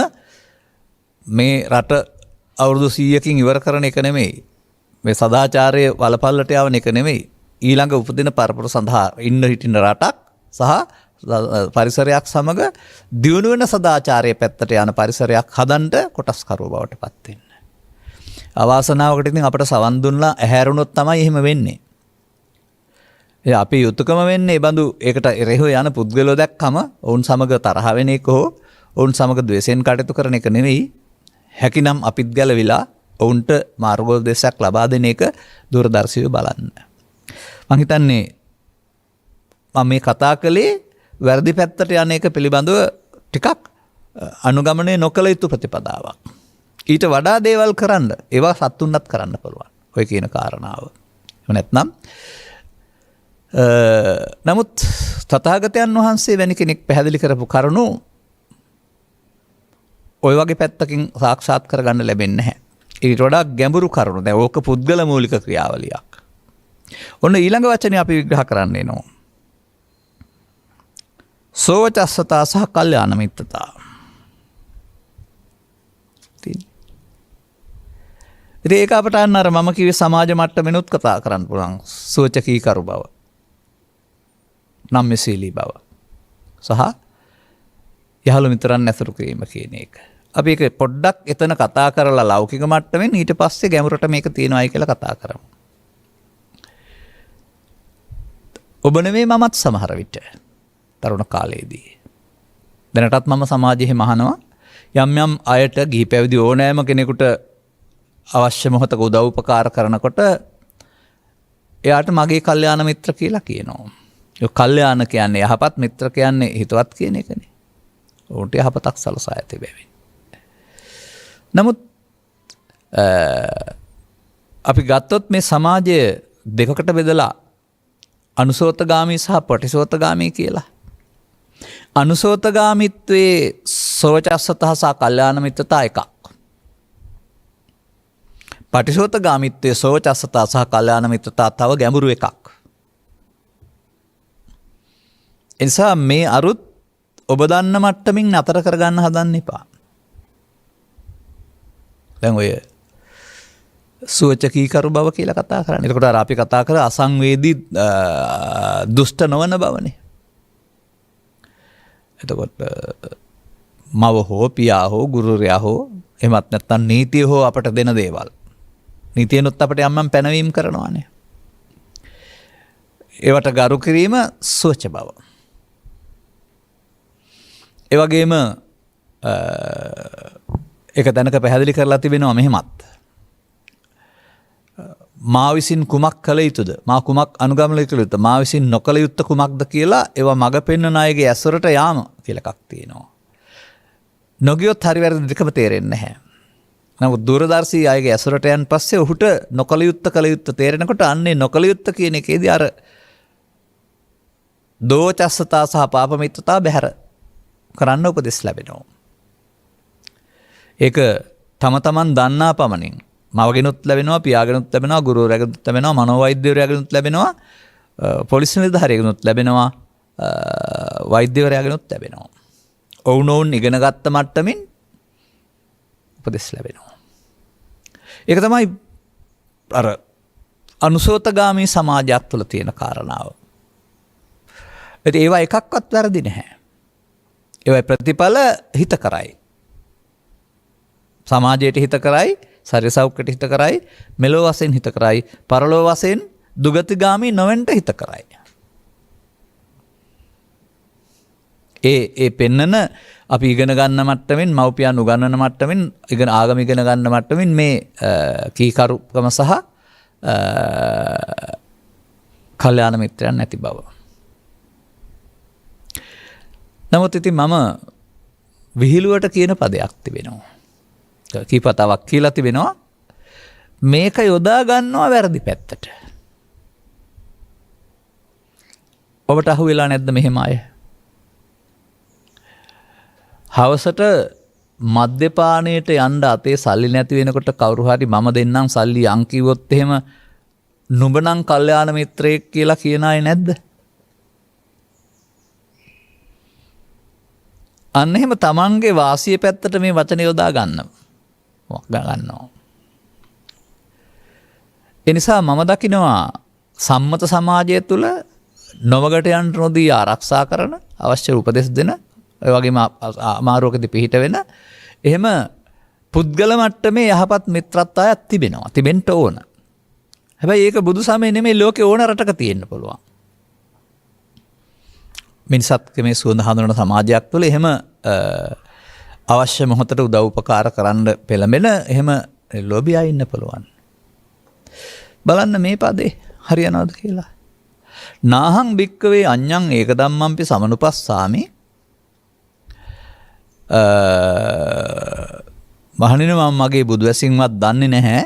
මේ රට අවුරුදු 100කින් ඉවර කරන එක නෙමෙයි. මේ සදාචාරයේ වලපල්ලට යවන එක නෙමෙයි. ඊළඟ උපදින පරපුර සඳහා ඉන්න හිටින රටක් සහ පරිසරයක් සමග දියුණු වෙන සදාචාරයේ පැත්තට යන පරිසරයක් හදන්න කොටස්කරුව බවට පත් වෙන්න. අවාසනාවකට ඉතින් අපිට සවන් දුන්නා ඇහැරුණොත් තමයි එහෙම වෙන්නේ. ඒ අපි යුතුයකම වෙන්නේ බඳු ඒකට එරෙහිව යන පුද්ගලයෝ දැක්කම ඔවුන් සමග තරහ වෙන එක හෝ ඔවුන් සමග ද්වේෂයෙන් කටයුතු කරන එක නෙවෙයි. හැකිනම් අපිත් ගැලවිලා ඔවුන්ට මාර්ගෝපදේශයක් ලබා දෙන එක දූරදර්ශීව බලන්න. මම හිතන්නේ මම මේ කතා කළේ වැරදි පැත්තට යන එක පිළිබඳව ටිකක් අනුගමනය නොකළ යුතු ප්‍රතිපදාවක්. ඊට වඩා දේවල් කරන්න ඒවා සත්තුන්වත් කරන්න පුළුවන්. ඔය කියන කාරණාව. එහෙම නැත්නම් නමුත් තථාගතයන් වහන්සේ වැනි කෙනෙක් පැහැදිලි කරපු කරුණු ඔය වගේ පැත්තකින් සාක්ෂාත් කරගන්න ලැබෙන්නේ නැහැ. ඊට වඩා ගැඹුරු කරුණු. දැන් ඕක පුද්ගල මූලික ක්‍රියාවලියක්. ඔන්න ඊළඟ වචනේ අපි විග්‍රහ කරන්න එනවා. සෝවචස්සතා සහ කල්යාණ මිත්‍රතා. ඉතින් ඒක අපට අන්න අර මම කිව්වේ සමාජ මට්ටමෙනුත් කතා කරන්න පුළුවන්. සෝචකීකරු බව. නම්‍යශීලී බව. සහ යහළු මිතුරන් ඇසුරු කිරීම කියන එක. අපි ඒක පොඩ්ඩක් එතන කතා කරලා ලෞකික මට්ටමින් ඊට පස්සේ ගැඹුරට මේක තියෙනවායි කියලා කතා කරමු. ඔබ නෙමෙයි මමත් සමහර විට තරුණ කාලයේදී. දැනටත් මම සමාජයේ මහනවා යම් යම් අයට ගිහි පැවිදි ඕනෑම කෙනෙකුට අවශ්‍ය මොහොතක උදව් උපකාර කරනකොට එයාට මගේ කල්යාණ මිත්‍ර කියලා කියනවා. ඒ කල්යාණ කියන්නේ යහපත් මිත්‍ර කියන්නේ හිතවත් කියන එකනේ. උන්ට යහපතක් සලසා ඇති බැවින්. නමුත් අපි ගත්තොත් මේ සමාජය දෙකකට බෙදලා අනුසෝතගාමී සහ පටිසෝතගාමී කියලා. අනුසෝතගාමීත්වයේ සෝවචස්සතහ සහ කල්යාණ මිත්‍රතා එකක්. පටිසෝතගාමීත්වයේ සෝවචස්සතහ සහ කල්යාණ මිත්‍රතා තව ගැඹුරු එකක්. එනිසා මේ අරුත් ඔබ දන්න මට්ටමින් නතර කරගන්න හදන්න එපා. දැන් ඔය සුවචකීකරු බව කියලා කතා කරන්නේ. එතකොට අර අපි කතා කර අසංවේදී දුෂ්ට නොවන බවනේ. එතකොට මව හෝ පියා හෝ ගුරුවරයා හෝ එහෙමත් නැත්නම් නීතිය හෝ අපට දෙන දේවල්. නීතියනොත් අපට යම්මම් පැනවීම කරනවානේ. ඒවට ගරු කිරීම සුවච බව. ඒ වගේම එක තැනක පැහැදිලි කරලා තිබෙනවා මෙහෙමත්. මා විසින් කුමක් කළ යුතුද? මා කුමක් අනුගමනය කළ යුතුද? මා විසින් නොකළ යුත්තේ කුමක්ද කියලා ඒවා මඟ පෙන්වන අයගේ ඇසුරට යාම කියලා එකක් තියෙනවා. නොගියොත් හරි වැරදි දෙකම තේරෙන්නේ නැහැ. නමුත් දූරදර්ශී අයගේ ඇසුරට යන පස්සේ ඔහුට නොකළ යුත්තේ කළ යුත්තේ තේරෙනකොට අන්නේ නොකළ යුත්තේ කියන එකේදී අර දෝචස්සතා සහ පාපමිත්‍රතා බැහැර කරන්න උපදෙස් ලැබෙනවා. ඒක තම තමන් දන්නා පමණින් මවගෙනුත් ලැබෙනවා, පියාගෙනුත් ලැබෙනවා, ගුරුවරයාගෙනුත් ලැබෙනවා, මනෝවෛද්‍යවරයාගෙනුත් ලැබෙනවා, පොලිස් නිලධාරියෙකුනුත් ලැබෙනවා, වෛද්‍යවරයාගෙනුත් ලැබෙනවා. ඔවුනොවුන් ඉගෙන ගත්ත මට්ටමින් උපදෙස් ලැබෙනවා. ඒක තමයි අර අනුසෝතගාමී සමාජයක් තුළ තියෙන කාරණාව. ඒවා එකක්වත් වැරදි නැහැ. ඒවයි ප්‍රතිඵල හිත කරයි. සමාජයට හිත කරයි, ශරීර සෞඛ්‍යයට හිත කරයි, මෙලොව වශයෙන් හිත කරයි, පරලොව වශයෙන් දුගතිගාමී නොවෙන්න හිත කරයි. ඒ පෙන්නන අපි ඉගෙන ගන්න මට්ටමින් මව්පියන් උගන්වන මට්ටමින් ආගම ඉගෙන ගන්න මට්ටමින් මේ කීකරුකම සහ කල්යාණ මිත්‍රයන් නැති බව. නමුත් ඉතින් මම විහිළුවට කියන පදයක් තිබෙනවා. කීපතාවක් කියලා තිබෙනවා. මේක යොදා ගන්නවා වැරදි පැත්තට. ඔබට අහු වෙලා නැද්ද මෙහෙම අය? හවසට මද්යපානයට යන්න අතේ සල්ලි නැති වෙනකොට කවුරු හරි මම දෙන්නම් සල්ලි අන් කිව්වොත් එහෙම නුඹ නම් කල්යාණ මිත්‍රයෙක් කියලා කියන අය නැද්ද? අන්න එහෙම තමන්ගේ වාසිය පැත්තට මේ වචන යොදා ගන්නවා. එනිසා මම දකිනවා සම්මත සමාජය තුළ නොවගට යන්න නොදී ආරක්ෂා කරන අවශ්‍ය උපදෙස් දෙන ඔය වගේම අමාරුවකදී පිහිට වෙන එහෙම පුද්ගල මට්ටමේ යහපත් මිත්‍රත්වයක් තිබෙනවා. තිබෙන්න ඕන. හැබැයි ඒක බුදු සමය නෙමෙයි ලෝකේ ඕන රටක තියෙන්න පුළුවන්. මිනිසත් මේ සුවඳ හඳුනන සමාජයක් තුළ එහෙම අවශ්‍ය මොහොතට උදව් උපකාර කරන්න පෙළඹෙන එහෙම ලෝභියා ඉන්න පුළුවන්. බලන්න මේ පදේ හරියනවද කියලා. නාහං භික්කවේ අඤ්ඤං ඒක ධම්මම්පි සමනුපස්සාමි. මහණෙනි මම මගේ බුදු ඇසින්වත් දන්නේ නැහැ.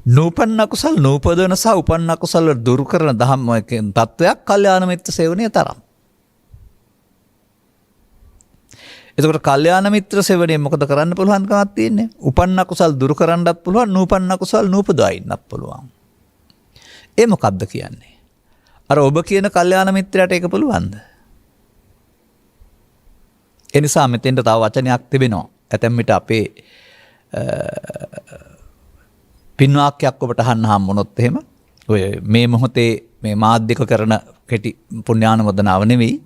නූපන්න කුසල් නූපදවන සහ උපන්න කුසල් දුරු කරන දහම් තත්වයක් කල්යාණ මිත්‍ර සේවනයේ තරම්. එතකොට කල්යාණ මිත්‍ර සේවනයේ මොකද කරන්න පුළුවන්කමක් තියෙන්නේ? උපන්න කුසල් දුරු කරන්නත් පුළුවන්, නූපන්න කුසල් නූපදවා ඉන්නත් පුළුවන්. ඒ මොකක්ද කියන්නේ? අර ඔබ කියන කල්යාණ මිත්‍රයාට ඒක පුළුවන්ද? ඒ නිසා මෙතෙන්ට තව වචනයක් තිබෙනවා. ඇතැම් විට අපේ පින්වාක්‍යයක් ඔබට අහන්න හම්බුනොත් එහෙම ඔය මේ මොහොතේ මේ මාධ්‍යක කරන කෙටි පුණ්‍යානුමෝදනාව නෙවෙයි.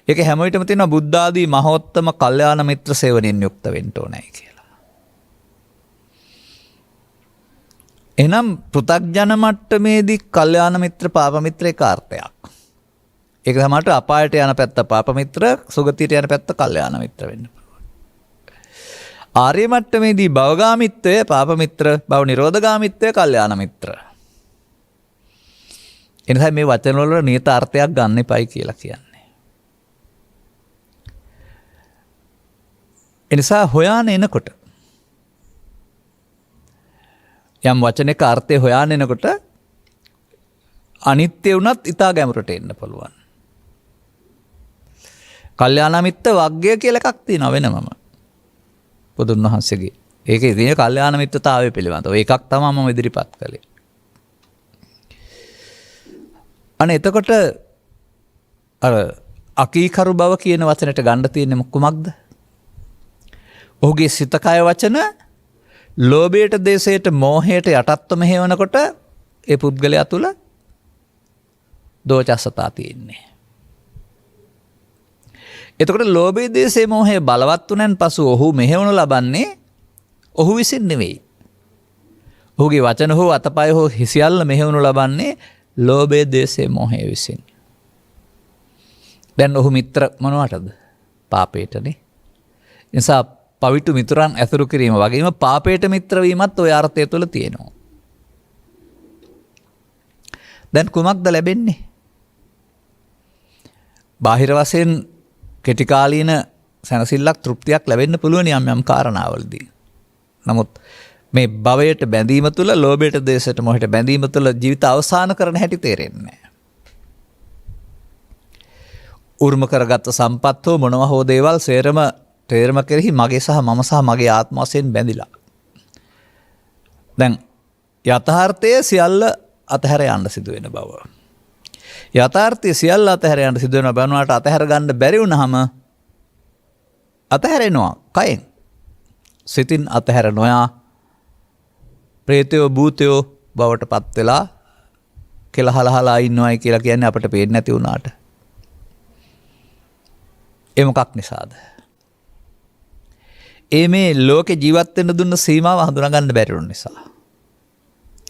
ඒක හැම විටම තියෙනවා බුද්ධ ආදී මහෝත්තම කල්යාණ මිත්‍ර සේවනයෙන් යුක්ත වෙන්න ඕනේ කියලා. එනම් පෘථග්ජන මට්ටමේදී කල්යාණ මිත්‍ර පාප මිත්‍ර එක අර්ථයක්. ඒක තමයි අපායට යන පැත්ත පාප මිත්‍ර, සුගතියට යන පැත්ත කල්යාණ මිත්‍ර වෙන්න පුළුවන්. ආර්ය මට්ටමේදී භවගාමිත්වය පාප මිත්‍ර, භව නිරෝධගාමිත්වය කල්යාණ මිත්‍ර. එනිසා මේ වචන වල නියත අර්ථයක් ගන්න එපයි කියලා කියන්නේ. එනිසා හොයාන එනකොට යම් වචනයක අර්ථය හොයාන එනකොට අනිත්‍ය වුණත් ඊටා ගැඹුරට එන්න පුළුවන්. කල්යාණමිත්‍ර වග්ගය කියලා එකක් තියෙනවා වෙනමම. බුදුන් වහන්සේගේ. ඒකේ තියෙන කල්යාණ මිත්‍රතාවය පිළිබඳව ඒකක් තමයි මම ඉදිරිපත් කළේ. අනේ එතකොට අර අකීකරු බව කියන වචනයට ගන්න තියෙන්නේ කුමක්ද? ඔහුගේ සිත කය වචන ලෝභයට, දේශයට, මෝහයට යටත්ව මෙහෙවනකොට ඒ පුද්ගලයා තුල දෝචස්සතා තියෙන්නේ. එතකොට ලෝභය, දේශය, මෝහය බලවත් වුණන් පසු ඔහු මෙහෙවනු ලබන්නේ ඔහු විසින් නෙවෙයි. ඔහුගේ වචන හෝ අතපය හෝ හිසියල්ල මෙහෙවනු ලබන්නේ ලෝභය, දේශය, මෝහය විසින්. දැන් ඔහු මිත්‍ර මොනවටද? පාපයටනේ. නිසා පවිතු මිතුරන් ඇසුරු කිරීම වගේම පාපයට මිත්‍ර වීමත් ඔය අර්ථය තුළ තියෙනවා. දැන් කුමක්ද ලැබෙන්නේ? බාහිර වශයෙන් කෙටි කාලීන සැනසෙල්ලක්, තෘප්තියක් ලැබෙන්න පුළුවන් යම් කාරණාවලදී. නමුත් මේ භවයට බැඳීම තුළ, ලෝභයට, දේශයට, මොහයට බැඳීම තුළ ජීවිත අවසන් කරන හැටි තේරෙන්නේ නැහැ. උරුම කරගත් සම්පත් හෝ මොනවා හෝ දේවල් තේරම කෙරෙහි මගේ සහ මම සහ මගේ ආත්ම වශයෙන් බැඳිලා. දැන් යථාර්ථය සියල්ල අතහැර යන්න සිදු වෙන බව. යථාර්ථය සියල්ල අතහැර යන්න සිදු වෙන බවනට අතහැර ගන්න බැරි වුණාම අතහැරෙනවා කයෙන්. සිතින් අතහැර නොයා ප්‍රේතයෝ භූතයෝ බවට පත් වෙලා කෙලහලහලා ඉන්නවයි කියලා කියන්නේ අපිට පේන්නේ නැති වුණාට. ඒ මොකක් නිසාද? ඒ මේ ලෝකේ ජීවත් වෙන්න දුන්න සීමාව හඳුනා ගන්න බැරි වුණ නිසා.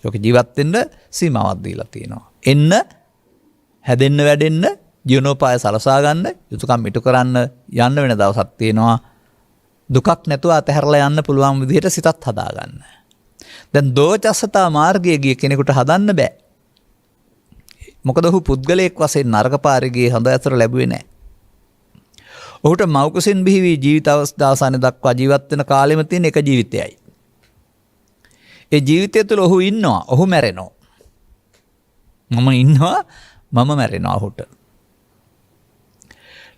ලෝකේ ජීවත් වෙන්න සීමාවක් දීලා තියෙනවා. එන්න, හැදෙන්න, වැඩෙන්න, ජීවනෝපාය සලසා ගන්න, යුතුයකම් ඉටු කරන්න යන්න වෙන දවසක් තියෙනවා. දුකක් නැතුව අතහැරලා යන්න පුළුවන් විදිහට සිතත් හදාගන්න. දැන් දෝචස්සතා මාර්ගයේ ගිය කෙනෙකුට හදන්න බෑ. මොකද ඔහු පුද්ගලයෙක් වශයෙන් නරක පාරේ ගියේ හොඳ ඇතර ලැබුවේ නැහැ. ඔහුට මව්කුසින් බිහි වී ජීවිත අවස්ථාවසාන දක්වා ජීවත් වෙන කාලෙම තියෙන එක ජීවිතයයි. ඒ ජීවිතය තුළ ඔහු ඉන්නවා, ඔහු මැරෙනවා. මම ඉන්නවා, මම මැරෙනවා ඔහුට.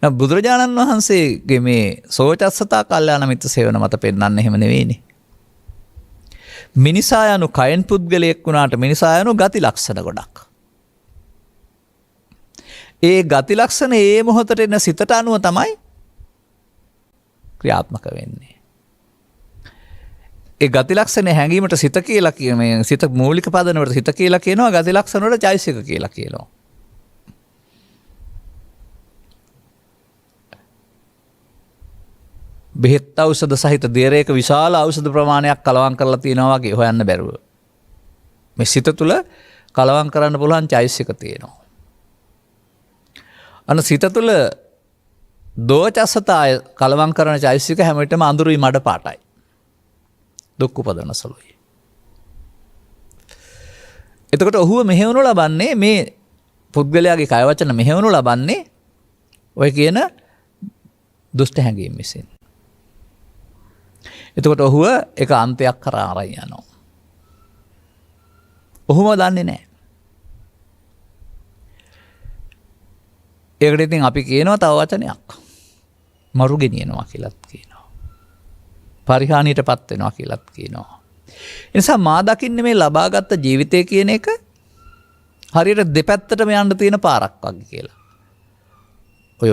දැන් බුදුරජාණන් වහන්සේගේ මේ සෝචස්සතා කල්යාණ මිත්‍ර සේවන මත පෙන්වන්නේ එහෙම නෙවෙයිනේ. මිනිසා යනු කයෙන් පුද්ගලයෙක් වුණාට මිනිසා යනු ගති ලක්ෂණ ගොඩක්. ඒ ගති ලක්ෂණ ඒ මොහොතට එන සිතට අනුව තමයි ක්‍රියාත්මක වෙන්නේ. ඒ ගති ලක්ෂණ හැඟීමට සිත කියලා මේ සිත මූලික පදනමට සිත කියලා කියනවා, ගති ලක්ෂණ වලට චෛසික කියලා කියනවා. බෙහෙත් ඖෂධ සහිත දේරයක විශාල ඖෂධ ප්‍රමාණයක් කලවම් කරලා තියෙනවා වගේ හොයන්න බැරුව. මේ සිත තුළ කලවම් කරන්න පුළුවන් චෛසික තියෙනවා. අන සිත තුළ දෝචස්සතාය කලවම් කරන චෛසික හැම විටම අඳුරුයි මඩ පාටයි. දුක් උපදවන සලුයි. එතකොට ඔහුව මෙහෙවනු ලබන්නේ මේ පුද්ගලයාගේ කය වචන මෙහෙවනු ලබන්නේ ඔය කියන දුෂ්ට හැඟීම් විසින්. එතකොට ඔහුව එක අන්තයක් කරා අරන් යනවා. ඔහුම දන්නේ නැහැ. ඒකට ඉතින් අපි කියනවා තව වචනයක්. මරු ගෙනියනවා කියලාත් කියනවා. පරිහානියටපත් වෙනවා කියලාත් කියනවා. ඒ නිසා මා දකින්නේ මේ ලබාගත් ජීවිතය කියන එක හරියට දෙපැත්තටම යන්න තියෙන පාරක් වගේ කියලා. ඔය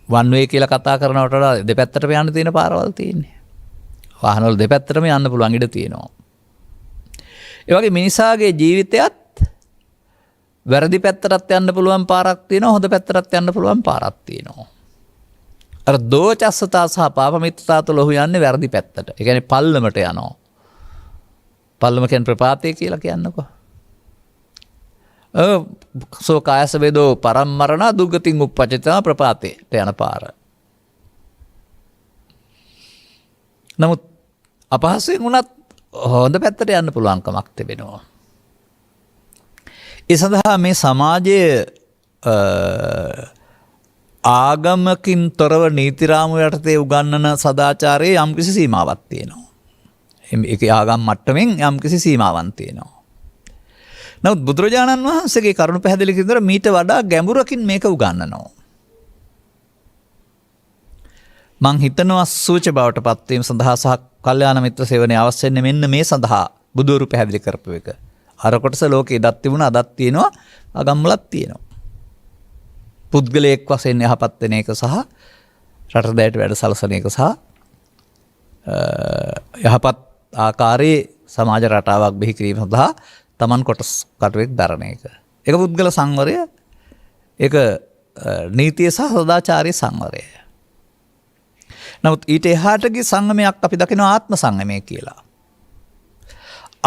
වන් වේ කියලා කතා කරනවට වඩා දෙපැත්තටම යන්න තියෙන පාරවල් තියෙන්නේ. වාහනවල දෙපැත්තටම යන්න පුළුවන් ඉඩ තියෙනවා. ඒ වගේ මිනිසාගේ ජීවිතයත් වැරදි පැත්තටත් යන්න පුළුවන් පාරක් තියෙනවා, හොඳ පැත්තටත් යන්න පුළුවන් පාරක් තියෙනවා. අර දෝචස්සතා සහ පාපමිත්‍රතා තුළ ඔහු යන්නේ වැරදි පැත්තට. ඒ කියන්නේ පල්ලමට යනවා. පල්ලම කියන්නේ ප්‍රපාතය කියලා කියන්නකෝ. සෝ කායස වේදෝ පරම්මරණ දුගතින් උප්පජිතා ප්‍රපාතේට යන පාර. නමුත් අපහසුයෙන් උනත් හොඳ පැත්තට යන්න පුළුවන්කමක් තිබෙනවා. ඒ සඳහා මේ සමාජයේ ආගමකින් තොරව නීතිරාමු යටතේ උගන්වන සදාචාරයේ යම්කිසි සීමාවක් තියෙනවා. ඒක ආගම් මට්ටමින් යම්කිසි සීමාවක් තියෙනවා. නමුත් බුදුරජාණන් වහන්සේගේ කරුණ පැහැදිලි කිරීමතර මීට වඩා ගැඹුරකින් මේක උගන්වනවා. මං හිතනවා සූච බවට පත්වීම සඳහා සහ කල්යාණ මිත්‍ර සේවනයේ අවශ්‍ය වෙන්නේ මෙන්න මේ සඳහා බුදුරු පැහැදිලි කරපු එක. අර කොටස ලෝකේ දත් තිබුණා, අදත් තියෙනවා, ආගම්වලත් තියෙනවා. පුද්ගලයෙක් වශයෙන් යහපත් වෙන එක සහ රට දැයට වැඩ සලසන එක සහ යහපත් ආකාරයේ සමාජ රටාවක් බිහි කිරීම සඳහා තමන් කොටස් කටුවෙක් දරන එක. ඒක පුද්ගල සංවරය, ඒක නීතිය සහ සදාචාරයේ සංවරය. නමුත් ඊට එහාට ගිය සංගමයක් අපි දකිනවා ආත්ම සංගමය කියලා.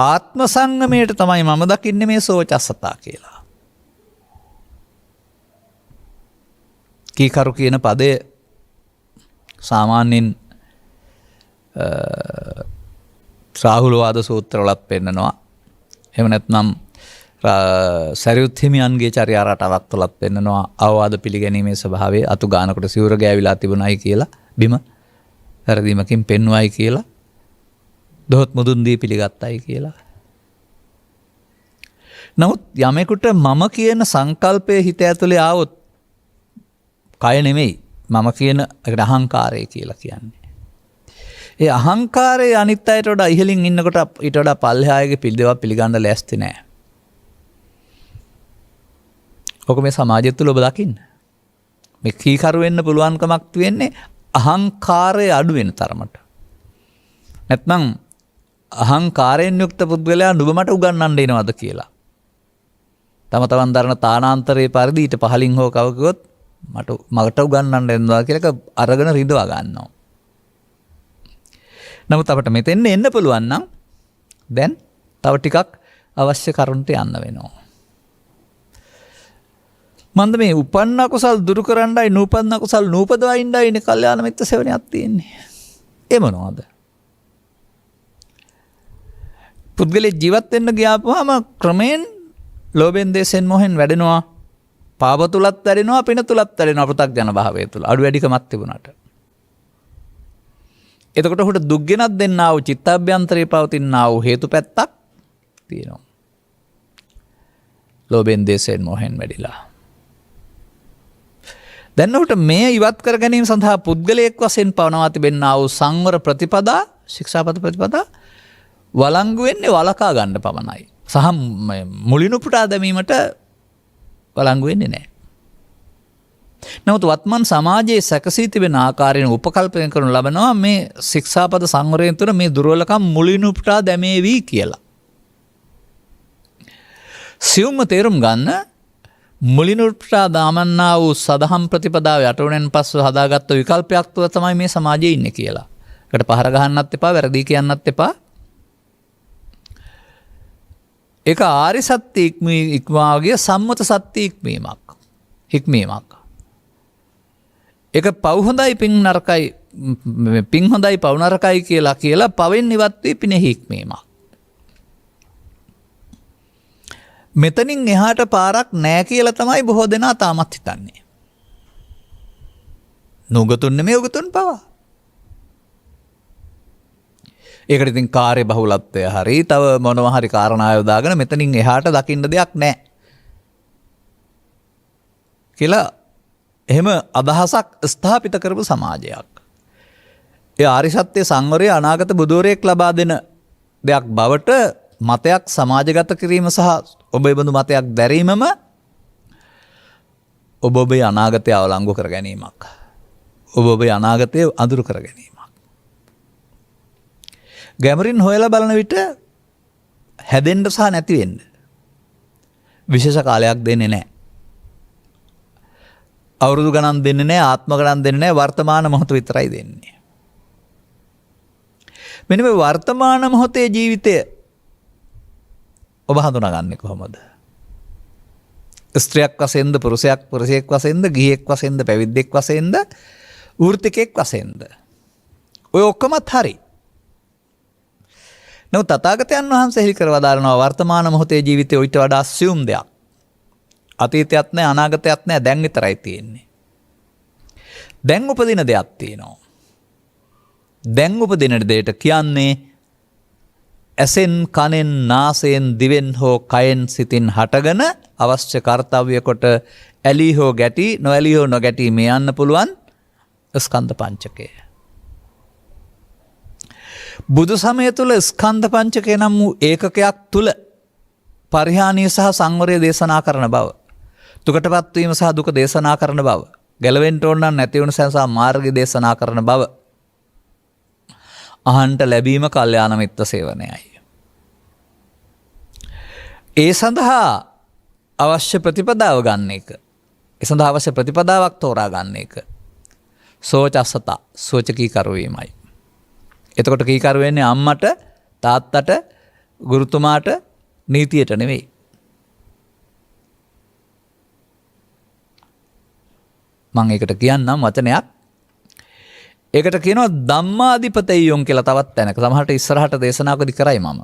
ආත්ම සංගමයට තමයි මම දකින්නේ මේ සෝචස්සතා කියලා. කීකරු කියන පදය සාමාන්‍යයෙන් රාහුලවාද සූත්‍රවලත් පෙන්නනවා. එහෙම නැත්නම් සරියුත් හිමියන්ගේ චර්යා රටාවක් තුලත් පෙන්නනවා. අවවාද පිළිගැනීමේ ස්වභාවය අතු ගානකොට සිවුර ගෑවිලා තිබුණයි කියලා බිම වැරදීමකින් පෙන්වයි කියලා. දොහොත් මුදුන් දී පිළිගත්තයි කියලා. නමුත් යමෙකුට මම කියන සංකල්පය හිත ඇතුලේ ආවොත් කය නෙමෙයි මම කියන එකට අහංකාරය කියලා කියන්නේ. ඒ අහංකාරයේ අනිත් අයට වඩා ඉහළින් ඉන්නකොට ඊට වඩා පල්ලෙහායගේ පිළිදෙවක් පිළිගන්න ලෑස්ති නෑ. ඔක මේ සමාජය තුළ ඔබ දකින්න. මේ කීකරු වෙන්න පුළුවන්කමක් තියෙන්නේ අහංකාරය අඩු වෙන තරමට. නැත්නම් අහංකාරයෙන් යුක්ත පුද්ගලයා නුඹ මට උගන්වන්න එනවද කියලා. තම තමන් දරන තානාන්තරයේ පරිදි ඊට පහලින් හෝ කවකවත් මට උගන්වන්න එනවා කියලා අරගෙන රිදවා ගන්නවා. නමුත් අපිට මෙතෙන් එන්න පුළුවන් නම් දැන් තව ටිකක් අවශ්‍ය කරුණට යන්න වෙනවා. මන්ද මේ උපන්න කුසල් දුරු කරන්නයි නූපන්න කුසල් නූපදවා ඉන්නයි නේ කල්යාණ මිත්‍ර සේවනයක් තියෙන්නේ. ඒ මොනවද? පුද්ගලෙ ජීවත් වෙන්න ගියාපුවාම ක්‍රමයෙන් ලෝභයෙන් දේශයෙන් මොහෙන් වැඩෙනවා. පාප තුලත් වැඩෙනවා, පින තුලත් වැඩෙනවා පෘථග්ජන භාවය තුල. අඩු වැඩිකමක් තිබුණාට. එතකොට උහුට දුක් ගෙනත් දෙන්නා වූ චිත්තාභ්‍යන්තරේ පවතිනා වූ හේතු පැත්තක් තියෙනවා. ලෝභයෙන් දේශයෙන් මොහෙන් වැඩිලා. දැන් උහුට මේ ඉවත් කර ගැනීම සඳහා පුද්ගලයෙක් වශයෙන් පවනවා තිබෙනා වූ සංවර ප්‍රතිපදා, ශික්ෂාපද ප්‍රතිපදා වළංගු වෙන්නේ වලකා ගන්න පමණයි. සහ මුලිනු පුටා දැමීමට වළංගු වෙන්නේ නැහැ. නමුත් වත්මන් සමාජයේ සැකසී තිබෙන ආකාරයෙන් උපකල්පනය කරනු ලබනවා මේ ශික්ෂාපද සංවරයෙන් තුළ මේ දුර්වලකම් මුලිනු පුටා දැමේවි කියලා. සියුම්ම තේරුම් ගන්න මුලිනු පුටා දාමන්නා වූ සදහම් ප්‍රතිපදාව යටවුණෙන් පස්ව හදාගත්ත විකල්පයක් තුළ තමයි මේ සමාජයේ ඉන්නේ කියලා. ඒකට පහර ගහන්නත් එපා, වැරදි කියන්නත් එපා. ඒක ආරි සත්‍ය ඉක්මවාගේ සම්මත සත්‍ය හික්මීමක්. ඒක පව් හොඳයි පින් නරකයි, පින් හොඳයි පව් නරකයි කියලා පවෙන් ඉවත් වී පිනෙහි හික්මීමක්. මෙතනින් එහාට පාරක් නෑ කියලා තමයි බොහෝ දෙනා තාමත් හිතන්නේ. නුගතුන් නෙමෙයි උගතුන් පවා. ඒකට ඉතින් කාර්ය බහුලත්වය හරි තව මොනවා හරි කාරණා යොදාගෙන මෙතනින් එහාට දකින්න දෙයක් නැහැ කියලා එහෙම අදහසක් ස්ථාපිත කරපු සමාජයක්. ඒ ආරි සත්‍ය සංවරය අනාගත බුදුරෙක් ලබා දෙන දෙයක් බවට මතයක් සමාජගත කිරීම සහ ඔබ ඒ බඳු මතයක් දැරීමම ඔබ ඔබේ අනාගතය අවලංගු කර ගැනීමක්. ඔබ ඔබේ අනාගතය අඳුරු කර ගැනීමක්. ගැමරින් හොයලා බලන විට හැදෙන්න සහ නැති වෙන්න විශේෂ කාලයක් දෙන්නේ නැහැ. අවුරුදු ගණන් දෙන්නේ නැහැ, ආත්ම ගණන් දෙන්නේ නැහැ, වර්තමාන මොහොත විතරයි දෙන්නේ. මෙන්න මේ වර්තමාන මොහොතේ ජීවිතය ඔබ හඳුනාගන්නේ කොහොමද? ස්ත්‍රියක් වශයෙන්ද, පුරුෂයෙක් වශයෙන්ද, ගිහියෙක් වශයෙන්ද, පැවිද්දෙක් වශයෙන්ද, වෘත්තිකෙක් වශයෙන්ද? ඔය ඔක්කොමත් හරි. නමුත් තථාගතයන් වහන්සේ එහි කර වදාළනවා වර්තමාන මොහොතේ ජීවිතය ඊට වඩා සියුම් දෙයක්. අතීතයක් නැහැ, අනාගතයක් නැහැ, දැන් විතරයි තියෙන්නේ. දැන් උපදින දෙයක් තියෙනවා. දැන් උපදින දෙයට කියන්නේ ඇසෙන්, කනෙන්, නාසයෙන්, දිවෙන් හෝ කයෙන් සිතින් හටගෙන අවශ්‍ය කාර්යය කොට ඇලී හෝ ගැටි, නොඇලී හෝ නොගැටි මේ යන්න පුළුවන් ස්කන්ධ පංචකය. බුදු සමය තුළ ස්කන්ධ පංචකය නම් වූ ඒකකයක් තුළ පරිහානිය සහ සංවරය දේශනා කරන බව, දුකටපත් වීම සහ දුක දේශනා කරන බව, ගැලවෙන්න ඕන නම් නැති වෙන සහ මාර්ගය දේශනා කරන බව අහන්ට ලැබීම කල්යාණ මිත්‍ර සේවනයයි. ඒ සඳහා අවශ්‍ය ප්‍රතිපදාව ගන්න එක, ඒ සඳහා අවශ්‍ය ප්‍රතිපදාවක් තෝරා ගන්න එක සෝචස්සත සෝචකී කරුවීමයි. එතකොට කීකරු වෙන්නේ අම්මට, තාත්තට, ගුරුතුමාට, නීතියට නෙවෙයි. මම ඒකට කියන්නම් වචනයක්. ඒකට කියනවා ධම්මාධිපතයෝන් කියලා තවත් තැනක. සමහරට ඉස්සරහට දේශනාවකදී කරයි මම.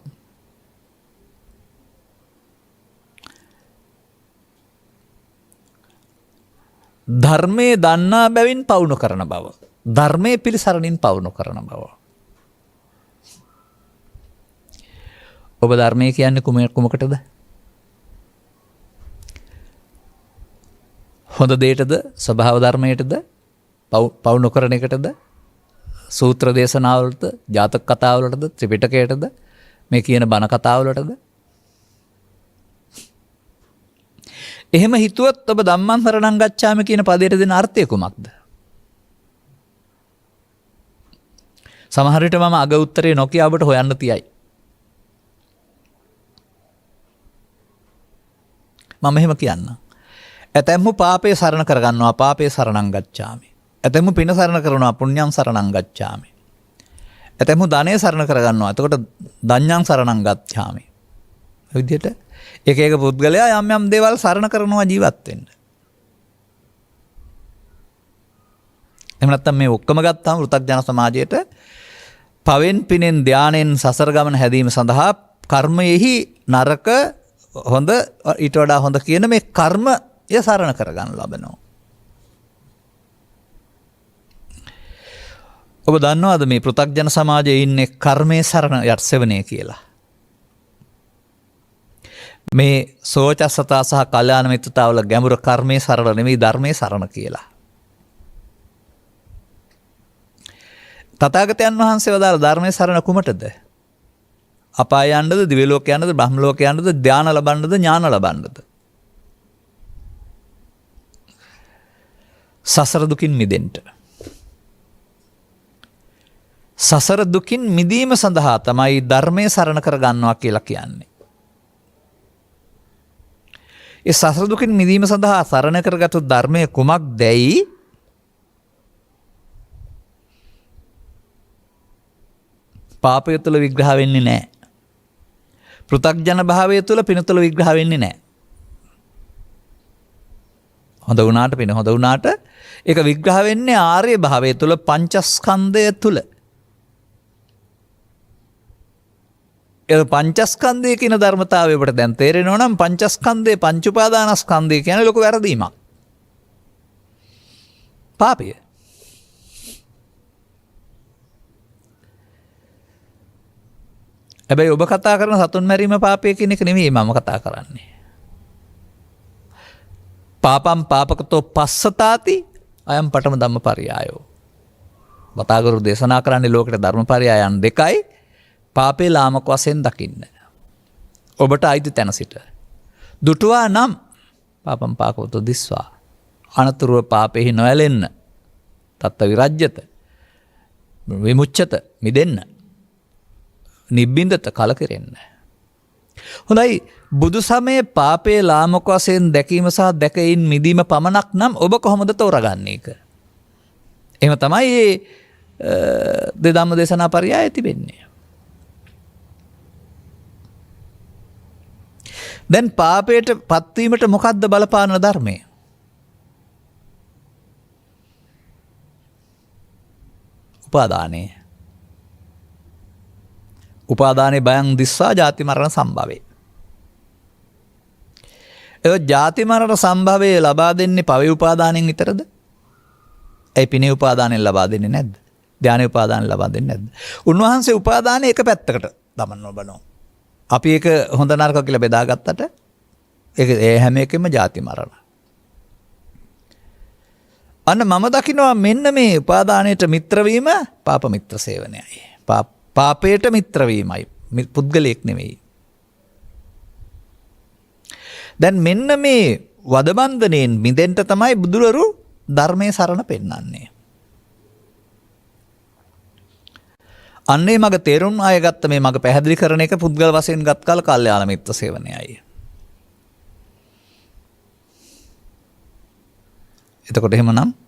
ධර්මයේ දන්නා බැවින් පවුණු කරන බව. ධර්මයේ පිළිසරණින් පවුණු කරන බව. ඔබ ධර්මය කියන්නේ කුමකටද? හොඳ දෙයටද? ස්වභාව ධර්මයටද? පවු නොකරන එකටද? සූත්‍ර දේශනාවලටද? ජාතක කතාවලටද? ත්‍රිපිටකයටද? මේ කියන බණ කතාවලටද? එහෙම හිතුවොත් ඔබ ධම්මං සරණං ගච්ඡාමි කියන පදයට දෙන අර්ථය කුමක්ද? සමහර විට මම අග උත්තරේ නොකිය ඔබට හොයන්න තියයි. මම එහෙම කියන්න. ඇතැම්හු පාපේ සරණ කරගන්නවා, පාපේ සරණං ගච්ඡාමි. ඇතැම්හු පින සරණ කරනවා, පුණ්‍යං සරණං ගච්ඡාමි. ඇතැම්හු ධනය සරණ කරගන්නවා, එතකොට ධඤ්ඤං සරණං ගච්ඡාමි. ඒ විදිහට එක එක පුද්ගලයා යම් යම් දේවල් සරණ කරනවා ජීවත් වෙන්න. එහෙම නැත්නම් මේ ඔක්කොම ගත්තාම පෘථග්ජන සමාජයට පවෙන් පිනෙන් ධානයෙන් සසර ගමන හැදීම සඳහා කර්මයෙහි නරක හොඳ ඊට වඩා හොඳ කියන මේ කර්මය සරණ කරගන්න ලබනවා. ඔබ දන්නවද මේ පෘථග්ජන සමාජයේ ඉන්නේ කර්මයේ සරණ යටසෙවණේ කියලා? මේ සෝචස්සතා සහ කල්යාණ මිත්‍රතාවල ගැඹුර කර්මයේ සරණ නෙමෙයි ධර්මයේ සරණ කියලා. තථාගතයන් වහන්සේ වදාළ ධර්මයේ සරණ කුමටද? අපාය යන්නද, දිව්‍ය ලෝක යන්නද, බ්‍රහ්ම ලෝක යන්නද, ධාන ලබන්නද, ඥාන ලබන්නද? සසර දුකින් මිදෙන්න. සසර දුකින් මිදීම සඳහා තමයි ධර්මයේ සරණ කර ගන්නවා කියලා කියන්නේ. ඒ සසර දුකින් මිදීම සඳහා සරණ කරගත් ධර්මයේ කුමක්දයි? පාපය තුළ විග්‍රහ වෙන්නේ නැහැ. පෘථග්ජන භාවය තුළ පින තුළ විග්‍රහ වෙන්නේ නැහැ. හොඳ වුණාට පින හොඳ වුණාට ඒක විග්‍රහ වෙන්නේ ආර්ය භාවය තුළ පංචස්කන්ධය තුළ. ඒ පංචස්කන්ධය කියන ධර්මතාවය ඔබට දැන් තේරෙනවා නම් පංචස්කන්ධය පංච උපාදානස්කන්ධය කියන්නේ ලොකු වැරදීමක්. පාපය. හැබැයි ඔබ කතා කරන සතුන් මැරීම පාපය කියන එක නෙමෙයි මම කතා කරන්නේ. පාපම් පාපකතෝ පස්සතාති අයම් පඨම ධම්මපරියායෝ. වතාගුරු දේශනා කරන්නේ ලෝකෙට ධර්මපරියායන් දෙකයි. පාපේ ලාමක වශයෙන් දකින්න. ඔබට අයිති තැන සිට. දුටුවා නම් පාපම් පාපකතෝ දිස්වා. අනතුරුව පාපෙහි නොඇලෙන්න. තත්ත විරජ්‍යත. විමුච්ඡත මිදෙන්න. නිබ්බින්දත කලකිරෙන්න. හොඳයි බුදු සමයේ පාපයේ ලාමක වශයෙන් දැකීම සහ දැකීම මිදීම පමණක් නම් ඔබ කොහොමද තෝරගන්නේ ඒක? එහෙම තමයි මේ දෙධම්ම දේශනා පරියාය තිබෙන්නේ. දැන් පාපයට පත්වීමට මොකද්ද බලපාන ධර්මය? උපාදානය. උපාදානේ බයං දිස්සා ජාති මරණ සම්භවේ. ඒ ජාති මරණ සම්භවයේ ලබා දෙන්නේ පවේ උපාදානෙන් විතරද? ඒ පිනේ උපාදානෙන් ලබා දෙන්නේ නැද්ද? ධානය උපාදානෙන් ලබා දෙන්නේ නැද්ද? උන්වහන්සේ උපාදානෙ එක පැත්තකට දමන්න බලනවා. අපි ඒක හොඳ නරක කියලා බෙදාගත්තට ඒක ඒ හැම එකෙම ජාති මරණ. අන්න මම දකිනවා මෙන්න මේ උපාදානයට මිත්‍ර වීම පාප මිත්‍ර සේවනයයි. පාපයට මිත්‍ර වීමයි. පුද්ගලයෙක් නෙවෙයි. දැන් මෙන්න මේ වදබන්ධනයෙන් මිදෙන්න තමයි බුදුරරු ධර්මයේ සරණ පෙන්වන්නේ. අන්නේ මග තේරුම් අයගත්ත මේ මග පැහැදිලි කරන එක පුද්ගල වශයෙන් ගත් කල කල්යාණ මිත්‍ර සේවනයයි. එතකොට එහෙමනම්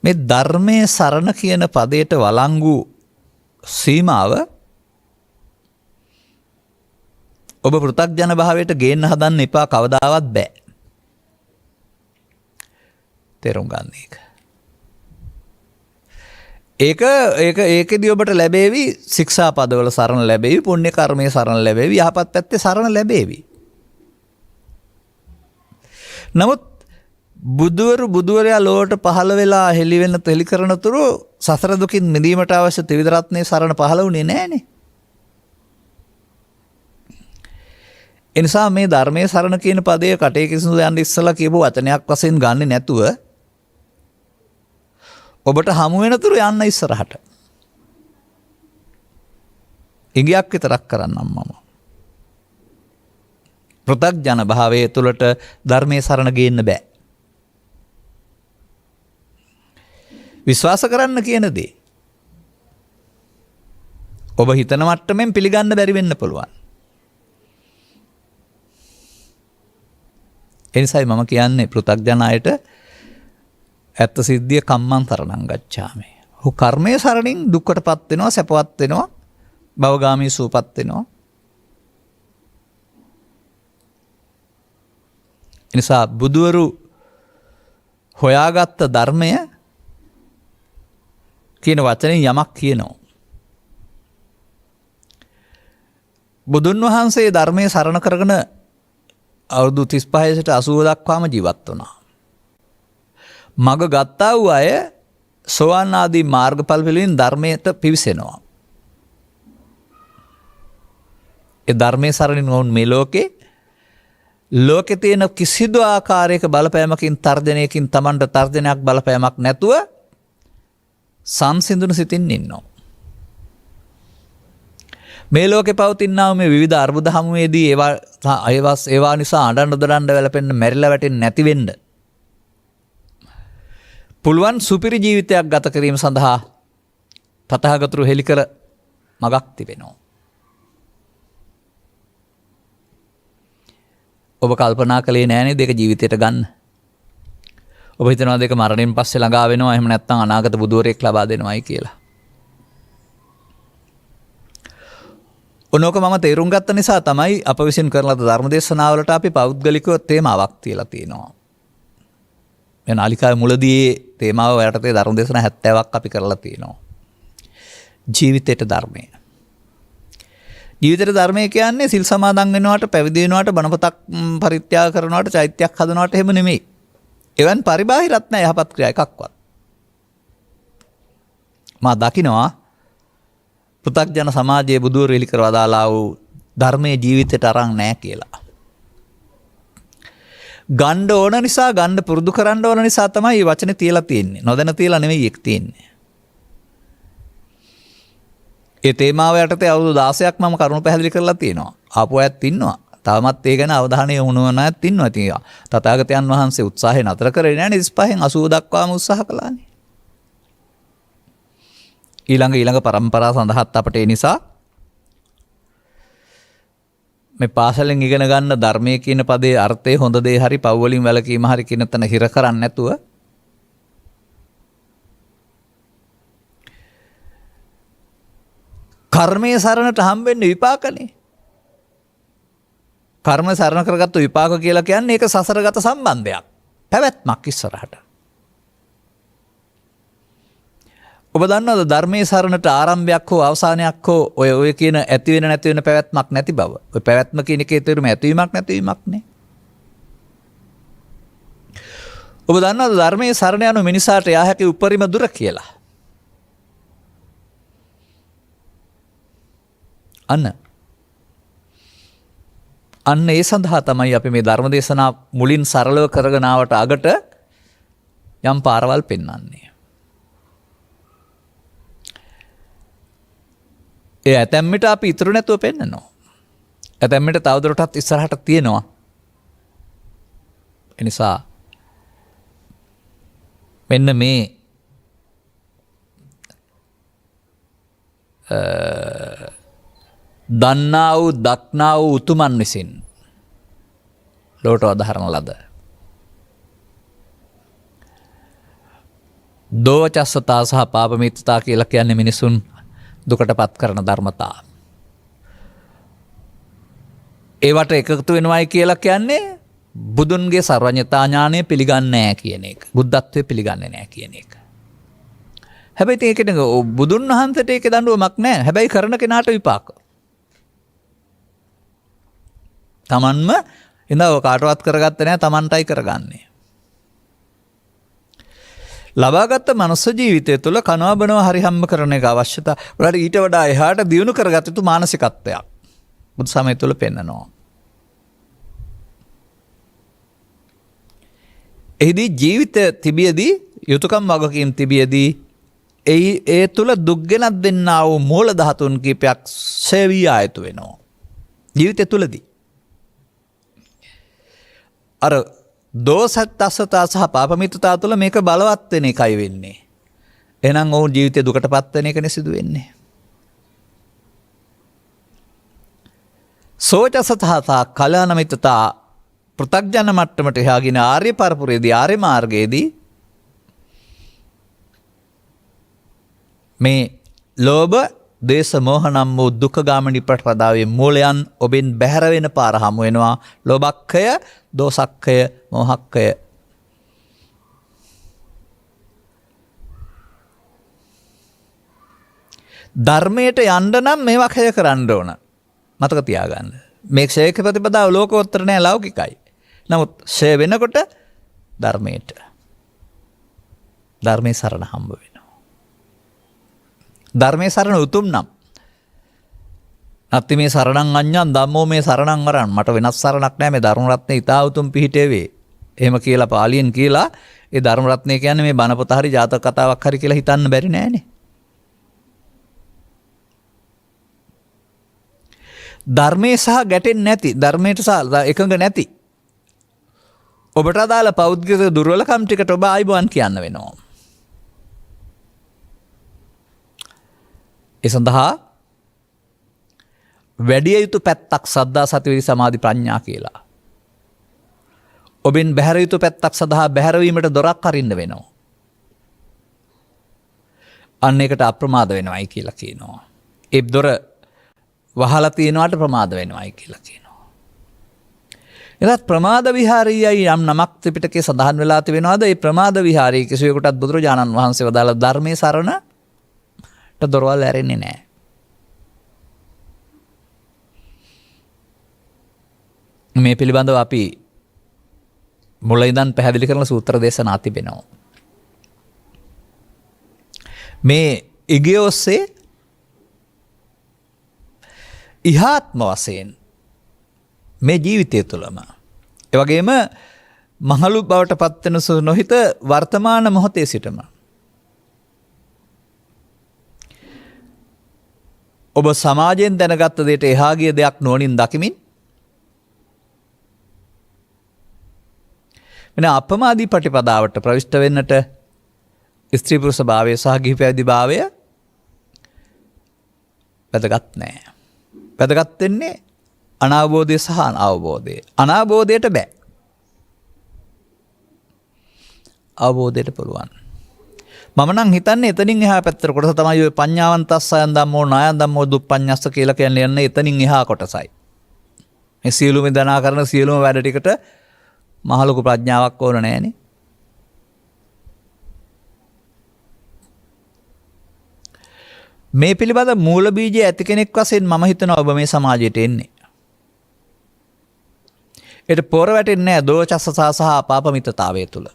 මේ ධර්මයේ සරණ කියන පදයට වළංගු සීමාව ඔබ පෘථග්ජන භාවයට ගේන්න හදන්න එපා කවදාවත් බෑ. තේරුම් ගන්න එක. ඒකෙදී ඔබට ලැබේවි ශික්ෂා පදවල සරණ ලැබේවි, පුණ්‍ය කර්මයේ සරණ ලැබේවි, යහපත් පැත්තේ සරණ ලැබේවි. නමුත් බුදුවරයා ලෝවට පහළ වෙලා හෙළි වෙන තෙලි කරන තුරු සසර දුකින් මිදීමට අවශ්‍ය ත්‍රිවිධ රත්නයේ සරණ පහළ වුණේ නැහනේ. ඒ නිසා මේ ධර්මයේ සරණ කියන පදයේ කටේ කිසිදු යන්න ඉස්සලා කියපු වචනයක් වශයෙන් ගන්නෙ නැතුව ඔබට හමු වෙන තුරු යන්න ඉස්සරහට. ඉඟියක් විතරක් කරන්නම් මම. පෘථග්ජන භාවයේ තුලට ධර්මයේ සරණ ගේන්න බෑ. විශ්වාස කරන්න කියන දේ ඔබ හිතන මට්ටමින් පිළිගන්න බැරි වෙන්න පුළුවන්. ඒ නිසායි මම කියන්නේ පෘථග්ජන අයට ඇත්ත සිද්ධිය කම්මං තරණං ගච්ඡාමි. ඔහු කර්මයේ සරණින් දුක්කටපත් වෙනවා, සැපවත් වෙනවා, භවගාමී සූපත් වෙනවා. ඒ නිසා බුදුවරු හොයාගත්ත ධර්මය කියන වචනෙන් යමක් කියනවා. බුදුන් වහන්සේ ධර්මයේ සරණ කරගෙන අවුරුදු 35 සිට 80 දක්වාම ජීවත් වුණා. මග ගත්තා වූ අය සෝවාන් ආදී මාර්ගඵල වලින් ධර්මයට පිවිසෙනවා. ඒ ධර්මයේ සරණින් වුන් මේ ලෝකේ තියෙන කිසිදු ආකාරයක බලපෑමකින් තර්ජනයකින් Tamanට තර්ජනයක් බලපෑමක් නැතුව සංසිඳුණු සිතින් ඉන්නවා. මේ ලෝකේ පවතිනා මේ විවිධ අර්බුද හමුවේදී ඒවා නිසා අඬන දොඩන්න වැළපෙන්න මැරිලා වැටෙන්නේ නැති වෙන්න පුළුවන් සුපිරි ජීවිතයක් ගත කිරීම සඳහා තථාගතරු හෙළි කර මගක් තිබෙනවා. ඔබ කල්පනා කළේ නෑනේ දෙක ජීවිතයට ගන්න. ඔබ හිතනවා දෙක මරණයෙන් පස්සේ ළඟා වෙනවා එහෙම නැත්නම් අනාගත බුදුවරයෙක් ලබා දෙනවයි කියලා. ඔනෝක මම තේරුම් ගත්ත නිසා තමයි අප විසින් කරන ලද ධර්මදේශනාවලට අපි පෞද්ගලිකව තේමාවක් තියලා තියෙනවා. මේ නාලිකාවේ මුලදී තේමාව යටතේ ධර්මදේශනා 70ක් අපි කරලා තියෙනවා. ජීවිතේට ධර්මය. ජීවිතේට ධර්මය කියන්නේ සිල් සමාදන් වෙනවට, පැවිදි වෙනවට, බණපතක් පරිත්‍යාග කරනවට, චෛත්‍යයක් හදනවට එහෙම නෙමෙයි. එවන් පරිබාහිරත් නැහැ යහපත් ක්‍රියා එකක්වත්. මා දකිනවා පෘථග්ජන සමාජයේ බුදුවරු එලි කර වදාලා වූ ධර්මයේ ජීවිතයට අරන් නැහැ කියලා. ගන්න ඕන නිසා, ගන්න පුරුදු කරන්න ඕන නිසා තමයි මේ වචනේ තියලා තියෙන්නේ. නොදැන තියලා නෙමෙයි එක් තියෙන්නේ. ඒ තේමාව යටතේ අවුරුදු 16ක් මම කරුණු පැහැදිලි කරලා තියෙනවා. ආපු අයත් ඉන්නවා. තවමත් ඒ ගැන අවධානය යොමු කරන අයත් ඉන්නවා. ඉතින් තථාගතයන් වහන්සේ උත්සාහය නතර කරේ නැහැ. 25න් 80 දක්වාම උත්සාහ කළානේ. ඊළඟ පරම්පරා සඳහාත් අපට ඒ නිසා මේ පාසලෙන් ඉගෙන ගන්න ධර්මයේ කියන පදේ අර්ථය හොඳ දේ හරි පව් වලින් වැළකීම හරි කියන තැන හිර කරන්නේ නැතුව කර්මයේ සරණට හම්බෙන්නේ විපාකනේ. කර්ම සරණ කරගත්තු විපාක කියලා කියන්නේ ඒක සසරගත සම්බන්ධයක්. පැවැත්මක් ඉස්සරහට. ඔබ දන්නවද ධර්මයේ සරණට ආරම්භයක් හෝ අවසානයක් හෝ ඔය කියන ඇති වෙන නැති වෙන පැවැත්මක් නැති බව. ඔය පැවැත්ම කියන එකේ තේරුම ඇතිවීමක් නැතිවීමක් නේ. ඔබ දන්නවද ධර්මයේ සරණ යන මිනිසාට යා හැකි උපරිම දුර කියලා? අන්න ඒ සඳහා තමයි අපි මේ ධර්ම දේශනා මුලින් සරලව කරගෙන ආවට අගට යම් පාරවල් පෙන්වන්නේ. ඒ ඇතැම්මිට අපි ඉතුරු නැතුව පෙන්නනවා. ඇතැම්මිට තවදුරටත් ඉස්සරහට තියෙනවා. ඒ නිසා මෙන්න මේ දන්නා වූ දක්නා වූ උතුමන් විසින් ලෝට වදාහරන ලද දෝචස්සතා සහ පාපමිත්තතා කියලා කියන්නේ මිනිසුන් දුකට පත් කරන ධර්මතා. ඒවට එකතු වෙනවයි කියලා කියන්නේ බුදුන්ගේ සර්වඥතා ඥානය පිළිගන්නේ නැහැ කියන එක. බුද්ධත්වයේ පිළිගන්නේ නැහැ කියන එක. හැබැයි ඒකට බුදුන් වහන්සේට ඒකේ දඬුවමක් නැහැ. හැබැයි කරන කෙනාට විපාක. තමන්ම ඉඳව කාටවත් කරගත්තේ නැහැ, තමන්ටයි කරගන්නේ. ලබාගත් මනුස්ස ජීවිතය තුළ කනවා බනවා හරි හම්බ කරන එක අවශ්‍යතා. වලට ඊට වඩා එහාට දියුණු කරගත යුතු මානසිකත්වයක් බුදු සමය තුළ පෙන්නනවා. එහිදී ජීවිතය තිබියදී යුතුයකම් වගකීම් තිබියදී ඒ තුළ දුක් ගෙනත් දෙන්නා වූ මූල ධාතුන් කීපයක් සේවී ආයතු වෙනවා. ජීවිතය තුළදී අර දෝසත්තස්සතා සහ පාපමිත්තතා තුළ මේක බලවත් වෙන එකයි වෙන්නේ. එහෙනම් ඔවුන් ජීවිතේ දුකටපත් වෙන එකනේ සිදු වෙන්නේ. සෝචසතහතා කලානමිත්තතා පෘථග්ජන මට්ටමට එහාගෙන ආර්ය පරපුරේදී ආර්ය මාර්ගයේදී මේ ලෝභ දේශ මොහ නම් වූ දුක්ඛගාමිනී ප්‍රතිපදාවේ මූලයන් ඔබෙන් බැහැර වෙන පාර හමු වෙනවා. ලෝභක්ඛය, දෝසක්ඛය, මෝහක්ඛය. ධර්මයට යන්න නම් මේවා ක්ෂය කරන්න ඕන. මතක තියාගන්න. මේ ක්ෂයක ප්‍රතිපදාව ලෝකෝත්තර නෑ ලෞකිකයි. නමුත් ක්ෂය වෙනකොට ධර්මයට ධර්මයේ සරණ හම්බ වෙනවා. ධර්මයේ සරණ උතුම් නම් නැත්නම් මේ සරණං අඤ්ඤං ධම්මෝ මේ සරණං වරන් මට වෙනස් සරණක් නෑ මේ ධර්ම රත්නේ ඊතා උතුම් පිහිටේ වේ. එහෙම කියලා පාලියෙන් කියලා ඒ ධර්ම රත්නේ කියන්නේ මේ බණ පොත හරි ජාතක කතාවක් හරි කියලා හිතන්න බැරි නෑනේ. ධර්මයේ සහ ගැටෙන්නේ නැති ධර්මයට සහ එකඟ නැති ඔබට අදාළ පෞද්ගලික දුර්වලකම් ටිකට ඔබ ආයිබෝන් කියන්න වෙනවා. ඒ සඳහා වැඩි යුතු පැත්තක් සද්ධා සති විරි සමාධි ප්‍රඥා කියලා. ඔබෙන් බැහැර යුතු පැත්තක් සඳහා බැහැරවීමට දොරක් අරින්න වෙනවා. අන්න ඒකට අප්‍රමාද වෙනවයි කියලා කියනවා. ඒ දොර වහලා තියෙනවට ප්‍රමාද වෙනවයි කියලා කියනවා. එතත් ප්‍රමාද විහාරයයි යම් නමක් ත්‍රිපිටකයේ සඳහන් වෙලා තිබෙනවාද? ඒ ප්‍රමාද විහාරයේ කිසිවෙකුටත් බුදුරජාණන් වහන්සේ වදාළ ධර්මයේ සරණට දොරවල් ඇරෙන්නේ නැහැ. මේ පිළිබඳව අපි මුල ඉඳන් පැහැදිලි කරන සූත්‍ර දේශනා තිබෙනවා. මේ ඉගිය ඔස්සේ ඉහාත්ම වශයෙන් මේ ජීවිතය තුළම එවැගේම මහලු බවට පත්වෙන නොහිත වර්තමාන මොහොතේ සිටම ඔබ සමාජයෙන් දැනගත්ත දෙයට එහා ගිය දෙයක් නුවණින් දකිමින් මෙන්න අපමාදී ප්‍රතිපදාවට ප්‍රවිෂ්ඨ වෙන්නට ස්ත්‍රී පුරුෂ භාවය සහ ගිහි පැවිදි භාවය වැදගත් නෑ. වැදගත් වෙන්නේ අනාවබෝධය සහ අවබෝධය. අනාවබෝධයට බෑ. අවබෝධයට පුළුවන්. මම නම් හිතන්නේ එතනින් එහා පැත්තට කොටස තමයි ඔය පඤ්ඤාවන්තස්සයන් ධම්මෝ නායන් ධම්මෝ දුප්පඤ්ඤස්ස කියලා කියන්නේ යන්නේ එතනින් එහා කොටසයි. මේ සියලුම දනා කරන සියලුම වැඩ ටිකට මහ ලොකු ප්‍රඥාවක් ඕන නෑනේ. මේ පිළිබඳ මූල බීජය ඇති කෙනෙක් වශයෙන් මම හිතනවා ඔබ මේ සමාජයට එන්නේ. ඒට පොර වැටෙන්නේ නැහැ දෝචස්සසා සහ අපාපමිතතාවය තුල.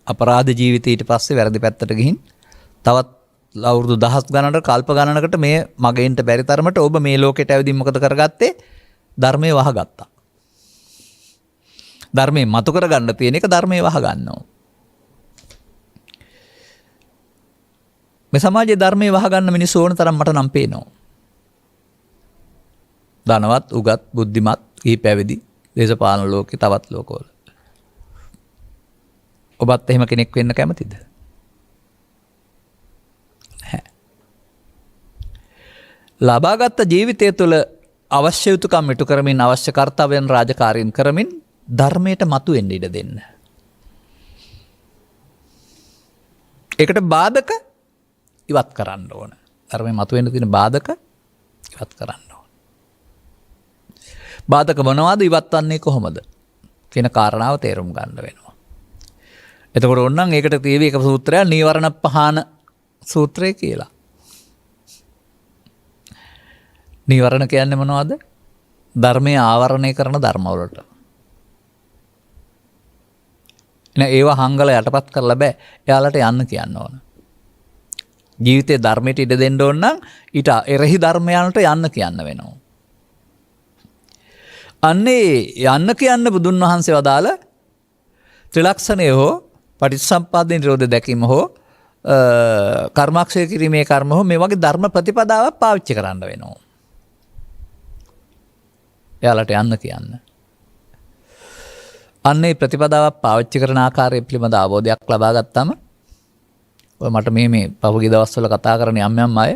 අපරාධ ජීවිතය ඊට පස්සේ වැරදි පැත්තට ගිහින් තවත් අවුරුදු දහස් ගණනකට කල්ප ගණනකට මේ මගෙන්ට බැරි තරමට ඔබ මේ ලෝකෙට ඇවිදින් මොකද කරගත්තේ? ධර්මයේ වහගත්තා. ධර්මයේ මතු කරගන්න තියෙන එක ධර්මයේ වහගන්නවා. මේ සමාජයේ ධර්මයේ වහගන්න මිනිස්සු ඕන තරම් මට නම් පේනවා. ධනවත්, උගත්, බුද්ධිමත්, ඊ පැවිදි, දේශපාලන ලෝකේ තවත් ලෝකවල. ඔබත් එහෙම කෙනෙක් වෙන්න කැමතිද? නැහැ. ලබාගත් ජීවිතය තුළ අවශ්‍ය යුතුකම් ඉටු කරමින් අවශ්‍ය කර්තව්‍යයන් රාජකාරීන් කරමින් ධර්මයට මතුවෙන්න ඉඩ දෙන්න. ඒකට බාධක ඉවත් කරන්න ඕන. ධර්මයේ මතුවෙන්න තියෙන බාධක ඉවත් කරන්න ඕන. බාධක මොනවද ඉවත් වන්නේ කොහොමද කියන කාරණාව තේරුම් ගන්න වෙනවා. එතකොට ඕනනම් ඒකට තියෙවි එක සූත්‍රයක් නීවරණ පහන සූත්‍රය කියලා. නීවරණ කියන්නේ මොනවද? ධර්මයේ ආවරණය කරන ධර්මවලට. ඒවා හංගල යටපත් කරලා බෑ. එයාලට යන්න කියන්න ඕන. ජීවිතේ ධර්මයට ඉඩ දෙන්න ඕන නම් ඊට එරෙහි ධර්මයන්ට යන්න කියන්න වෙනවා. අන්නේ යන්න කියන්න බුදුන් වහන්සේ වදාළ ත්‍රිලක්ෂණය හෝ පටිච්චසමුප්පාද නිරෝධය දැකීම හෝ කර්මක්ෂය කිරීමේ කර්ම හෝ මේ වගේ ධර්ම ප්‍රතිපදාවක් පාවිච්චි කරන්න වෙනවා. එයාලට යන්න කියන්න. අන්නේ ප්‍රතිපදාවක් පාවිච්චි කරන ආකාරය පිළිබඳ අවබෝධයක් ලබා ගත්තම ඔය මට මේ පහුගිය දවස්වල කතා කරන යම් අය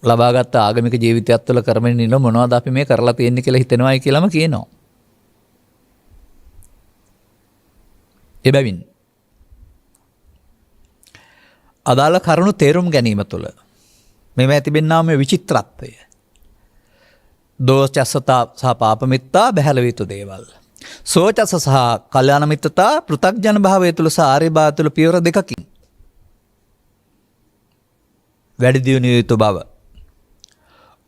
ලබාගත් ආගමික ජීවිතයත් තුළ කරමින් ඉන්න මොනවද අපි මේ කරලා තියෙන්නේ කියලා හිතෙනවායි කියලාම කියනවා. එබැවින් අදාළ කරුණු තේරුම් ගැනීම තුළ මෙව ඇතිබෙන්නා මේ විචිත්‍රත්වය දෝෂස්සතා සහ පාපමිත්තා බැහැල යුතු දේවල්. සෝචස සහ කල්යාණ මිත්‍රතා පෘථග්ජන භාවය තුල සහ ආර්ය භාවය තුල පියවර දෙකකින් වැඩි දියුණු යුතු බව.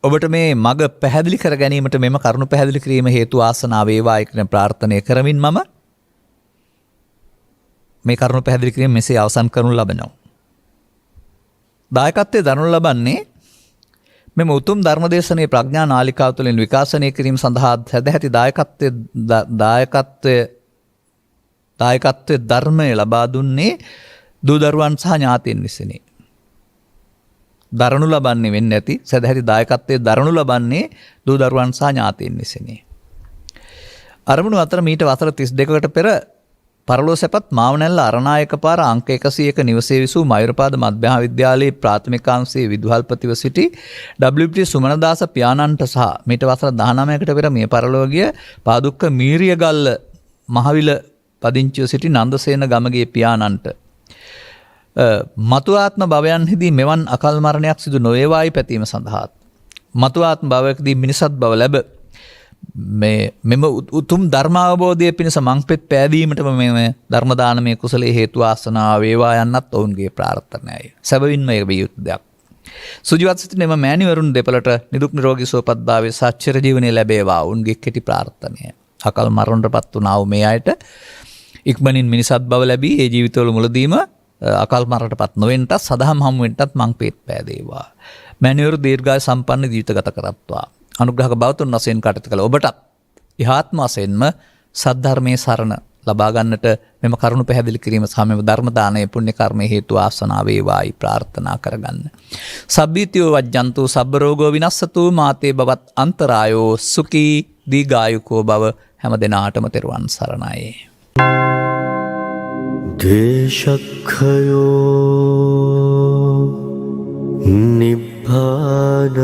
ඔබට මේ මඟ පැහැදිලි කර ගැනීමට මෙම කරුණු පැහැදිලි කිරීම හේතු ආසනාව වේවා කියන ප්‍රාර්ථනා කරමින් මම මේ කරුණු පැහැදිලි කිරීම මෙසේ අවසන් කරනු ලබනවා. දායකත්වයේ දරනු ලබන්නේ මෙම උතුම් ධර්මදේශනයේ ප්‍රඥා නාලිකාව තුළින් විකාශනය කිරීම සඳහා සදැහැති දායකත්වයේ ධර්මය ලබා දුන්නේ දූ දරුවන් සහ ඥාතීන් විසිනි. දරනු ලබන්නේ වෙන්නේ නැති සදැහැති දායකත්වයේ දරනු ලබන්නේ දූ දරුවන් සහ ඥාතීන් විසිනි. අරමුණු අතර මීට වසර 32කට පෙර පරලෝසැපත් මාවනැල්ල අරණායක පාර අංක 101 නිවසේ විසූ මයුරපාද මධ්‍යමහා විද්‍යාලයේ ප්‍රාථමිකාංශයේ විදුහල්පතිව සිටි WPT සුමනදාස පියාණන්ට සහ මීට වසර 19කට පෙර මිය පරලෝකීය පාදුක්ක මීරියගල්ල මහවිල පදිංචිව සිටි නන්දසේන ගමගේ පියාණන්ට මතු ආත්ම භවයන්හිදී මෙවන් අකල් මරණයක් සිදු නොවේවායි පැතීම සඳහාත් මතු ආත්ම භවයකදී මිනිසත් බව ලැබ මෙම උතුම් ධර්මාවබෝධය පිණිස මංපෙත් පෑදීමටම මෙම ධර්ම දානමය කුසලයේ හේතු ආසනාව වේවා යන්නත් ඔවුන්ගේ ප්‍රාර්ථනාවයි. සැබවින්ම ඒක විය යුතු දෙයක්. සුජීවත් සිටින එම මෑණිවරුන් දෙපළට නිදුක් නිරෝගී සුවපත්භාවයේ සච්චර ජීවනයේ ලැබේවා ඔවුන්ගේ කෙටි ප්‍රාර්ථනය. අකල් මරණයටපත් වුණා වූ මේ අයට ඉක්මනින් මිනිසත් බව ලැබී ඒ ජීවිතවල මුලදීම අකල් මරණයටපත් නොවෙන්නට සදහම් හමු වෙන්නටත් මංපෙත් පෑදේවා. මෑණිවරු දීර්ඝායු සම්පන්න ජීවිත ගත කරත්වා. අනුග්‍රහක බවතුන් වශයෙන් කටයුතු කළ ඔබටත් ඉහාත්ම වශයෙන්ම සද්ධර්මයේ සරණ ලබා ගන්නට මෙම කරුණු පැහැදිලි කිරීම සහ මෙම ධර්ම දානයේ පුණ්‍ය කර්මයේ හේතු ආසනාව වේවායි ප්‍රාර්ථනා කරගන්න. සබ්බීතියෝ වජ්ජන්තු සබ්බ රෝගෝ විනස්සතු මාතේ බවත් අන්තරායෝ සුඛී දීඝායුකෝ බව හැම දිනාටම තෙරුවන් සරණයි. දේශක්ඛයෝ නිබ්බානං